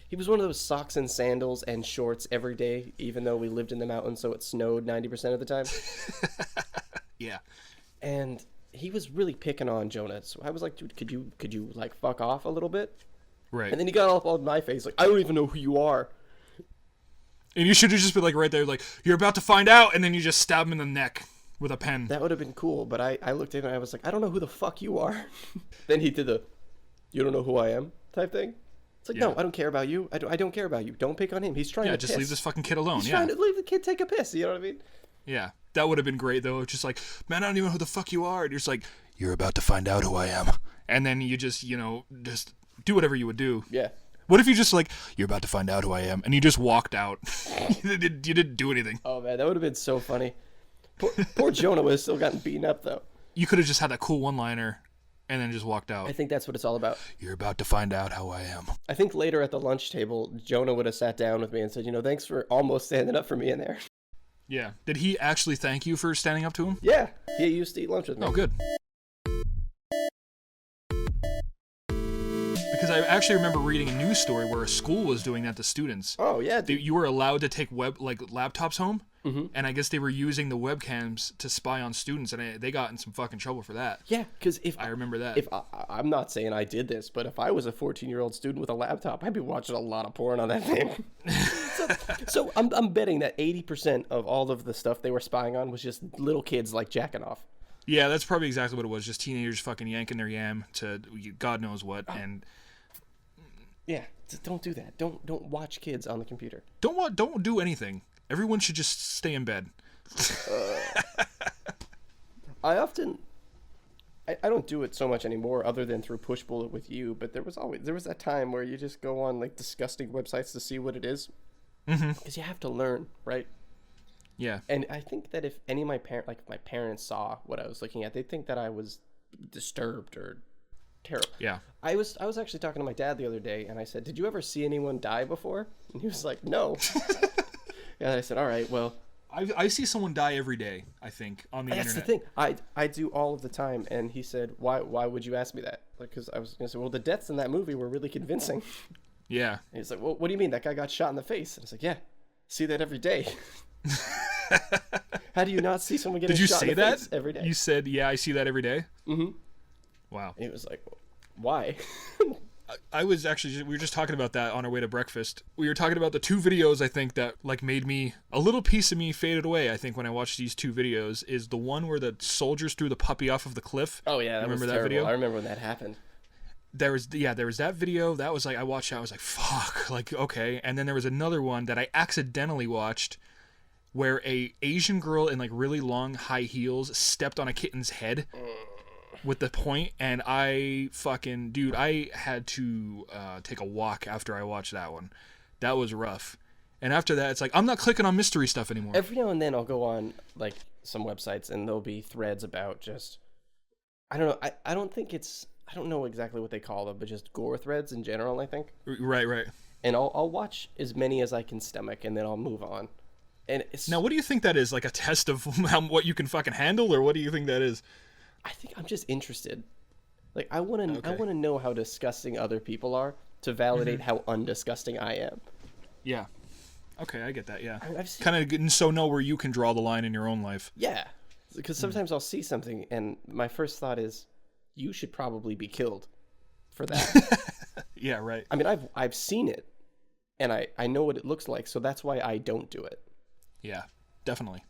He was one of those socks and sandals and shorts every day, even though we lived in the mountains, so it snowed 90% of the time. Yeah. And he was really picking on Jonah. So I was like, dude, could you like fuck off a little bit? Right. And then he got all up on my face, like, I don't even know who you are. And you should have just been like right there, like, you're about to find out, and then you just stab him in the neck with a pen. That would have been cool, but I looked at him and I was like, I don't know who the fuck you are. Then he did the, you don't know who I am type thing. It's like, no, I don't care about you. I don't care about you. Don't pick on him. He's trying to just piss. leave this fucking kid alone. He's trying to leave the kid take a piss. You know what I mean? Yeah. That would have been great, though. Just like, man, I don't even know who the fuck you are. And you're just like, you're about to find out who I am. And then you just, just do whatever you would do. Yeah. What if you just like, you're about to find out who I am, and you just walked out? You didn't do anything. Oh, man, that would have been so funny. Poor Jonah would have still gotten beaten up, though. You could have just had that cool one-liner and then just walked out. I think that's what it's all about. You're about to find out how I am. I think later at the lunch table, Jonah would have sat down with me and said, thanks for almost standing up for me in there. Yeah. Did he actually thank you for standing up to him? Yeah. He used to eat lunch with me. Oh, good. Because I actually remember reading a news story where a school was doing that to students. Oh, yeah. You were allowed to take laptops home, and I guess they were using the webcams to spy on students, and they got in some fucking trouble for that. Yeah, because I remember that. If I'm not saying I did this, but if I was a 14-year-old student with a laptop, I'd be watching a lot of porn on that thing. so I'm betting that 80% of all of the stuff they were spying on was just little kids like jacking off. Yeah, that's probably exactly what it was. Just teenagers fucking yanking their yam to God knows what, and Yeah, don't do that. Don't watch kids on the computer. don't do anything. Everyone should just stay in bed. I often, I don't do it so much anymore, other than through Push Bullet with you. But there was that time where you just go on like disgusting websites to see what it is, because you have to learn, right? Yeah. And I think that if any of my parents saw what I was looking at, they'd think that I was disturbed or terrible. Yeah. I was actually talking to my dad the other day, and I said, "Did you ever see anyone die before?" And he was like, "No." And I said, "All right, well." I see someone die every day, I think, on the That's internet. the thing. I do all of the time. And he said, "Why would you ask me that?" Because I was going to say, "Well, the deaths in that movie were really convincing." Yeah. And he's like, "Well, what do you mean? That guy got shot in the face?" And I was like, "Yeah, see that every day." How do you not see someone getting Did you shot say in the that face every day? You said, "Yeah, I see that every day." Mm-hmm. Wow. And he was like, "Why?" I was actually, we were just talking about that on our way to breakfast. We were talking about the two videos, I think, that like made me, a little piece of me faded away, I think, when I watched these two videos, is the one where the soldiers threw the puppy off of the cliff. Oh yeah, that was Remember that terrible. video? I remember when that happened. There was that video that was like, I watched that, I was like, fuck, like, okay. And then there was another one that I accidentally watched where a Asian girl in like really long high heels stepped on a kitten's head with the point, and I fucking, dude, I had to take a walk after I watched that one. That was rough. And after that, it's like, I'm not clicking on mystery stuff anymore. Every now and then I'll go on like some websites and there'll be threads about just, I don't know, I don't think it's, I don't know exactly what they call them, but just gore threads in general, I think. Right. And I'll watch as many as I can stomach, and then I'll move on. And it's, Now, what do you think that is? Like a test of what you can fucking handle, or what do you think that is? I think I'm just interested. Like I want to Okay. know how disgusting other people are to validate Mm-hmm. how undisgusting I am. Yeah. Okay, I get that, yeah. I've seen, Kind of know where you can draw the line in your own life. yeah, because sometimes I'll see something and my first thought is, you should probably be killed for that. Yeah, right. I mean, I've seen it, and I know what it looks like, so that's why I don't do it. Yeah, definitely.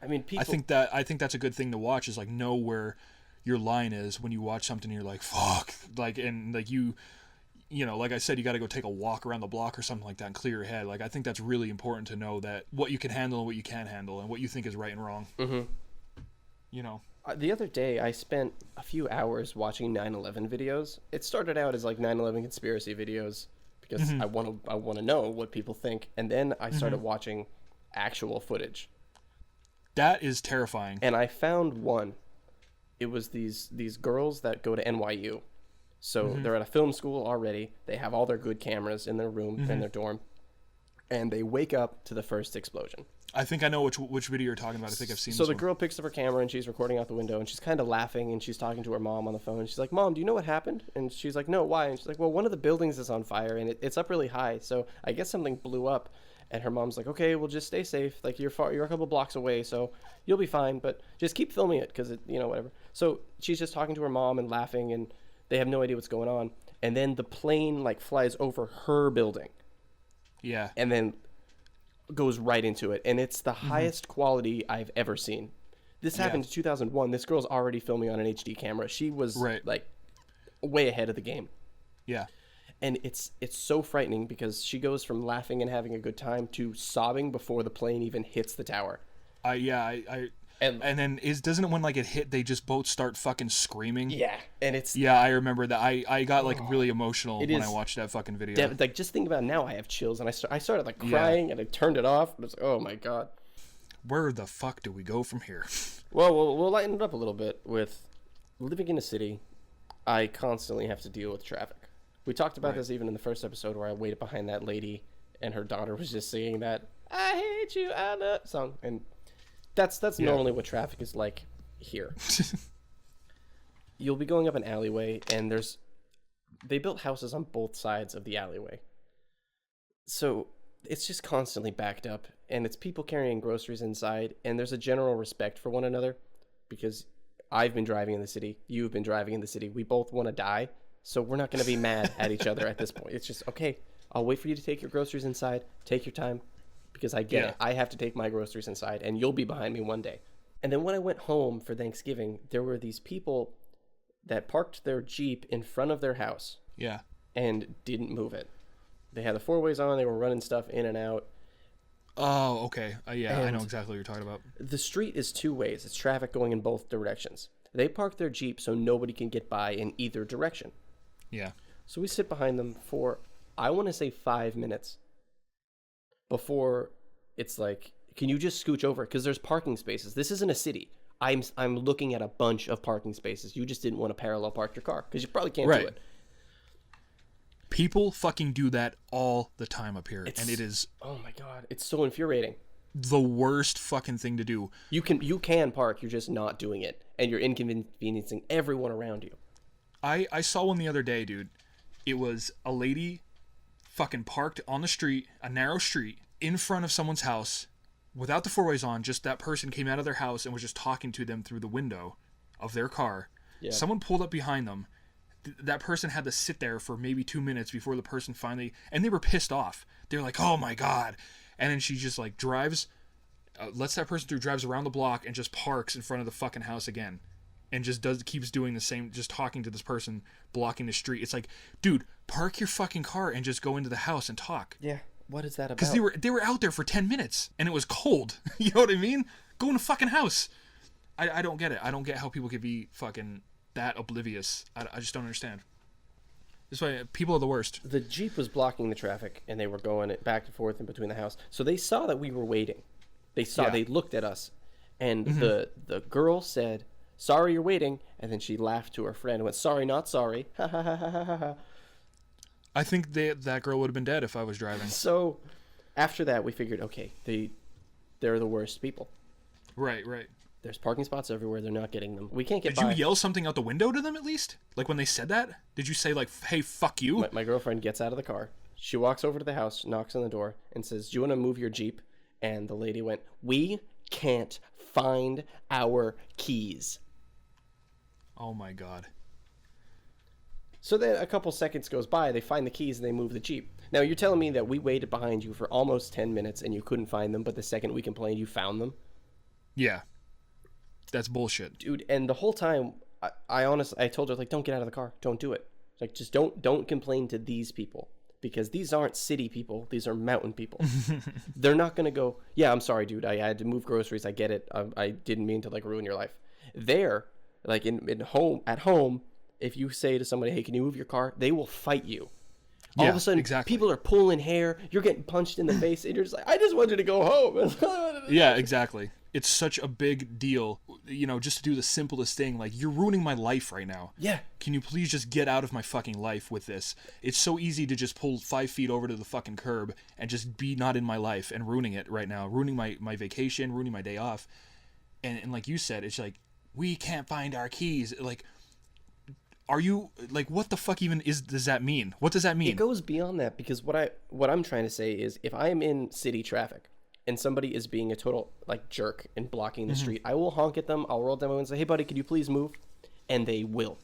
I mean, people. I think that's a good thing to watch, is like know where your line is when you watch something and you're like, fuck, like, and like you know, like I said, you got to go take a walk around the block or something like that and clear your head. Like, I think that's really important to know that what you can handle and what you can't handle and what you think is right and wrong. Mm-hmm. You know. The other day, I spent a few hours watching 9/11 videos. It started out as like 9/11 conspiracy videos because I want to know what people think, and then I started watching actual footage. That is terrifying. And I found one. It was these girls that go to NYU. So they're at a film school already. They have all their good cameras in their room, in their dorm. And they wake up to the first explosion. I think I know which video you're talking about. I think I've seen So this the one. girl picks up her camera and she's recording out the window and she's kind of laughing and she's talking to her mom on the phone. She's like, "Mom, do you know what happened?" And she's like, "No, why?" And she's like, "Well, one of the buildings is on fire and it's up really high. So I guess something blew up." And her mom's like, "Okay, well, just stay safe. Like you're a couple blocks away, so you'll be fine. But just keep filming it because whatever." So she's just talking to her mom and laughing, and they have no idea what's going on. And then the plane like flies over her building, Yeah. and then goes right into it, and it's the highest quality I've ever seen. This happened in 2001. This girl's already filming on an HD camera. She was Right. like way ahead of the game. Yeah. And it's so frightening because she goes from laughing and having a good time to sobbing before the plane even hits the tower. And then doesn't it when like it hit, they just both start fucking screaming? Yeah, and it's Yeah, I remember that. I got like really emotional when I is watched that fucking video. like just think about it now. I have chills, and I started like crying, and I turned it off. It was like, oh my god. Where the fuck do we go from here? Well, we'll lighten it up a little bit with living in a city. I constantly have to deal with traffic. We talked about this even in the first episode where I waited behind that lady and her daughter was just singing that "I hate you, Anna" song, and that's normally what traffic is like here. You'll be going up an alleyway, and they built houses on both sides of the alleyway, so it's just constantly backed up, and it's people carrying groceries inside, and there's a general respect for one another because I've been driving in the city, you've been driving in the city, we both want to die, so we're not going to be mad at each other at this point. It's just, okay, I'll wait for you to take your groceries inside, take your time, because I get it. I have to take my groceries inside, and you'll be behind me one day. And then when I went home for Thanksgiving, there were these people that parked their Jeep in front of their house Yeah. and didn't move it. They had the four ways on. They were running stuff in and out. Oh, okay. Yeah, I know And- exactly what you're talking about. The street is two ways. It's traffic going in both directions. They park their Jeep so nobody can get by in either direction. Yeah. So we sit behind them for, I want to say 5 minutes before it's like, can you just scooch over? Because there's parking spaces. This isn't a city. I'm looking at a bunch of parking spaces. You just didn't want to parallel park your car because you probably can't do Right. it. People fucking do that all the time up here, and it is Oh my God. It's so infuriating. the worst fucking thing to do. You can park. You're just not doing it. And you're inconveniencing everyone around you. I saw one the other day, dude. It was a lady fucking parked on the street, a narrow street, in front of someone's house, without the four ways on. Just that person came out of their house and was just talking to them through the window of their car. Yeah. Someone pulled up behind them. That person had to sit there for maybe 2 minutes before the person finally, and they were pissed off. They're like, "Oh my God!" And then she just like drives, lets that person through, drives around the block, and just parks in front of the fucking house again, and just keeps doing the same, just talking to this person blocking the street. It's like, dude, park your fucking car and just go into the house and talk. Yeah. What is that about? Because they were out there for 10 minutes and it was cold. You know what I mean? Go in the fucking house. I don't get it. I don't get how people could be fucking that oblivious. I just don't understand. This way, people are the worst. The Jeep was blocking the traffic, and they were going back and forth in between the house. So they saw that we were waiting. Yeah. They looked at us, and the girl said, "Sorry, you're waiting," and then she laughed to her friend and went, "Sorry, not sorry." Ha ha ha ha ha ha. I think that girl would have been dead if I was driving. So after that, we figured, okay, they're the worst people. Right. There's parking spots everywhere. They're not getting them. We can't get Did you by. yell something out the window to them at least? Like when they said that? Did you say like, "Hey, fuck you"? My girlfriend gets out of the car. She walks over to the house, knocks on the door, and says, "Do you want to move your Jeep?" And the lady went, "We can't find our keys." Oh my God. So then a couple seconds goes by, they find the keys, and they move the Jeep. Now, you're telling me that we waited behind you for almost 10 minutes and you couldn't find them, but the second we complained, you found them? Yeah. That's bullshit. Dude, and the whole time, I honestly, I told her, like, don't get out of the car. Don't do it. Like, just don't complain to these people. Because these aren't city people. These are mountain people. They're not going to go, "Yeah, I'm sorry, dude. I had to move groceries. I get it. I didn't mean to, like, ruin your life." They're, like, at home, if you say to somebody, "Hey, can you move your car?" They will fight you. All of Yeah, a sudden, exactly. people are pulling hair. You're getting punched in the face. And you're just like, "I just wanted to go home." Yeah, exactly. It's such a big deal, you know, just to do the simplest thing. Like, you're ruining my life right now. Yeah. Can you please just get out of my fucking life with this? It's so easy to just pull 5 feet over to the fucking curb and just be not in my life and ruining it right now. Ruining my vacation, ruining my day off. And like you said, it's like, "We can't find our keys." Like, are you, like, what the fuck even does that mean? What does that mean? It goes beyond that, because what I'm trying to say is, if I am in city traffic and somebody is being a total, like, jerk and blocking the street, I will honk at them. I'll roll down my window and say, "Hey, buddy, could you please move?" And they will.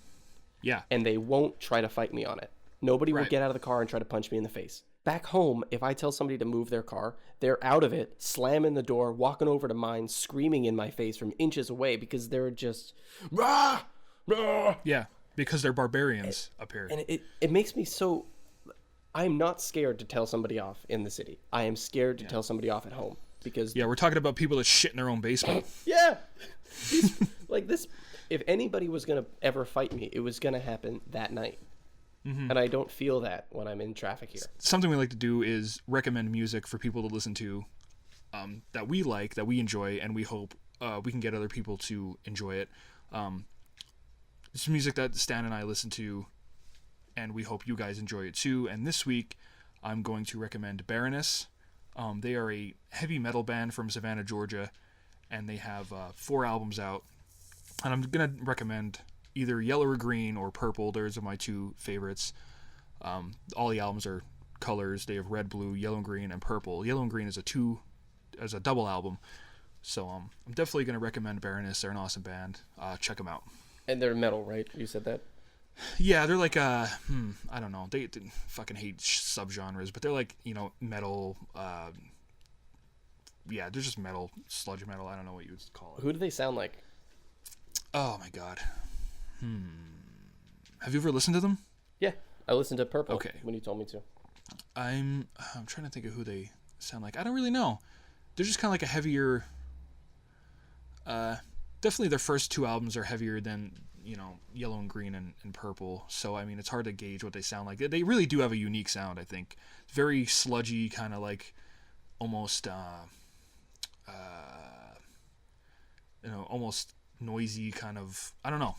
Yeah. And they won't try to fight me on it. Nobody will Right. get out of the car and try to punch me in the face. Back home, if I tell somebody to move their car, they're out of it, slamming the door, walking over to mine, screaming in my face from inches away, because they're just, "Rah! Rah!" Yeah. Because they're barbarians up here. And it makes me so... I'm not scared to tell somebody off in the city. I am scared to tell somebody off at home. Because, Yeah, we're talking about people that shit in their own basement. yeah! Like this, if anybody was going to ever fight me, it was going to happen that night. And I don't feel that when I'm in traffic here. Something we like to do is recommend music for people to listen to that we like, that we enjoy, and we hope we can get other people to enjoy it. It's music that Stan and I listen to, and we hope you guys enjoy it too. And this week, I'm going to recommend Baroness. They are a heavy metal band from Savannah, Georgia, and they have 4 albums out. And I'm going to recommend either Yellow or Green or Purple. Those are my 2 favorites. All the albums are colors. They have red, blue, yellow, and green, and purple. Yellow and Green is a double album. So I'm definitely going to recommend Baroness. They're an awesome band. Check them out. And they're metal, right? You said that? Yeah, they're like I don't know. They fucking hate subgenres, but they're like, you know, metal, yeah, they're just metal, sludge metal. I don't know what you would call it. Who do they sound like? Oh my god. Have you ever listened to them? Yeah, I listened to Purple Okay. when you told me to. I'm trying to think of who they sound like. I don't really know. They're just kind of like a heavier. Definitely their first 2 albums are heavier than, you know, Yellow and Green and Purple. So I mean, it's hard to gauge what they sound like. They really do have a unique sound. I think very sludgy, kind of like almost you know, almost noisy kind of. I don't know.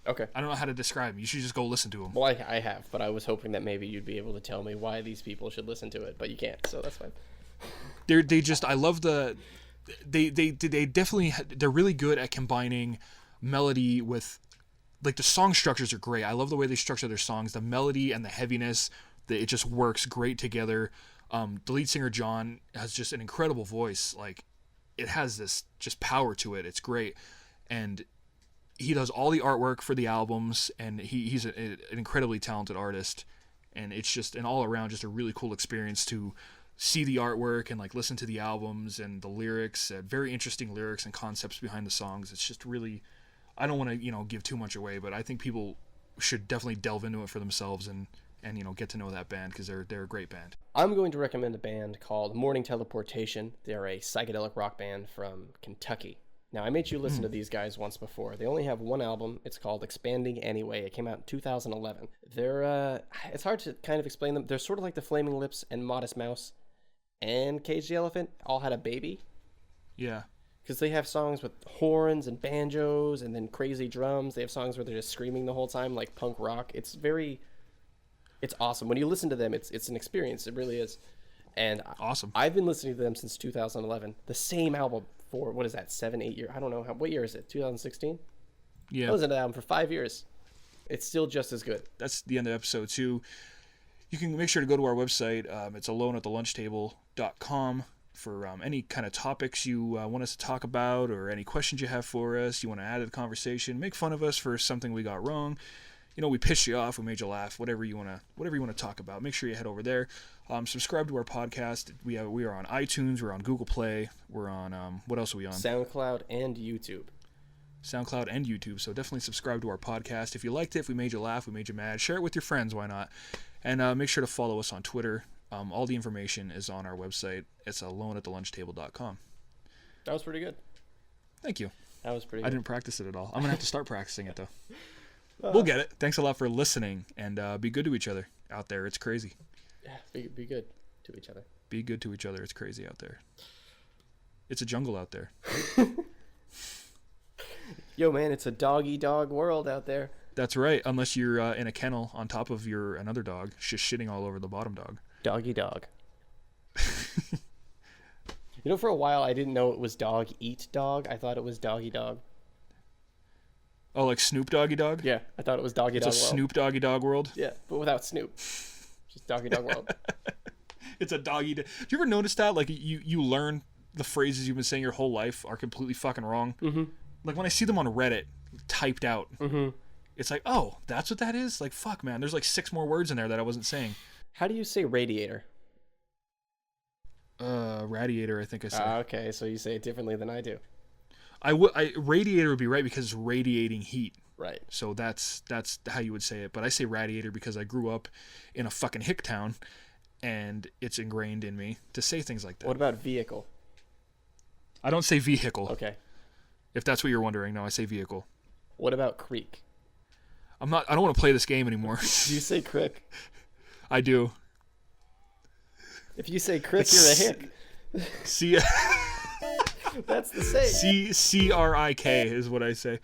Okay. I don't know how to describe them. You should just go listen to them. Well, I have, but I was hoping that maybe you'd be able to tell me why these people should listen to it, but you can't, so that's fine. They just, I love the, they definitely, they're really good at combining melody with, like, the song structures are great. I love the way they structure their songs. The melody and the heaviness, it just works great together. The lead singer John has just an incredible voice. Like, it has this just power to it. It's great, and he does all the artwork for the albums, and he's an incredibly talented artist, and it's just an all around just a really cool experience to see the artwork and like listen to the albums and the lyrics. Very interesting lyrics and concepts behind the songs. It's just really, I don't want to, you know, give too much away, but I think people should definitely delve into it for themselves and you know, get to know that band, because they're a great band. I'm going to recommend a band called Morning Teleportation. They're a psychedelic rock band from Kentucky. Now, I made you listen to these guys once before. They only have one album. It's called Expanding Anyway. It came out in 2011. They're, it's hard to kind of explain them. They're sort of like the Flaming Lips and Modest Mouse and Cage the Elephant all had a baby. Yeah. Because they have songs with horns and banjos and then crazy drums. They have songs where they're just screaming the whole time, like punk rock. It's awesome. When you listen to them, it's an experience. It really is. And Awesome. I've been listening to them since 2011. The same album for, what is that, 7, 8 years? I don't know. What year is it? 2016? Yeah. I listened to that album for 5 years. It's still just as good. That's the end of episode 2. You can make sure to go to our website. It's aloneatthelunchtable.com for any kind of topics you want us to talk about, or any questions you have for us. You want to add to the conversation, make fun of us for something we got wrong. You know, we pissed you off, we made you laugh, whatever you want to talk about. Make sure you head over there. Subscribe to our podcast. We are on iTunes. We're on Google Play. We're on what else are we on? SoundCloud and YouTube. SoundCloud and YouTube. So definitely subscribe to our podcast. If you liked it, if we made you laugh, we made you mad, share it with your friends. Why not? And make sure to follow us on Twitter. All the information is on our website. It's aloneatthelunchtable.com. That was pretty good. Thank you. That was pretty I good. didn't practice it at all. I'm gonna have to start practicing it though. We'll get it. Thanks a lot for listening, and be good to each other out there. It's crazy. Yeah, be good to each other. Be good to each other. It's crazy out there. It's a jungle out there. Yo, man, it's a dog-eat-dog world out there. That's right. Unless you're in a kennel on top of another dog, just shitting all over the bottom dog. Dog-eat-dog. You know, for a while, I didn't know it was dog-eat-dog. I thought it was dog-eat-dog. Oh, like Snoop Doggy Dog? Yeah, I thought it was Doggy-Dog It's a World. Snoop Doggy Dog world? Yeah, but without Snoop. Just Doggy-Dog World. It's a doggy. Do you ever notice that? Like, you learn the phrases you've been saying your whole life are completely fucking wrong? Mm-hmm. Like, when I see them on Reddit, typed out, it's like, oh, that's what that is? Like, fuck, man. There's like 6 more words in there that I wasn't saying. How do you say radiator? Radiator, I think I said. Okay, so you say it differently than I do. Radiator would be right because it's radiating heat. Right. So that's how you would say it. But I say radiator because I grew up in a fucking hick town, and it's ingrained in me to say things like that. What about vehicle? I don't say vehicle. Okay. If that's what you're wondering, no, I say vehicle. What about creek? I don't want to play this game anymore. Do you say crick? I do. If you say crick, you're a hick. C That's the same. CRIK is what I say.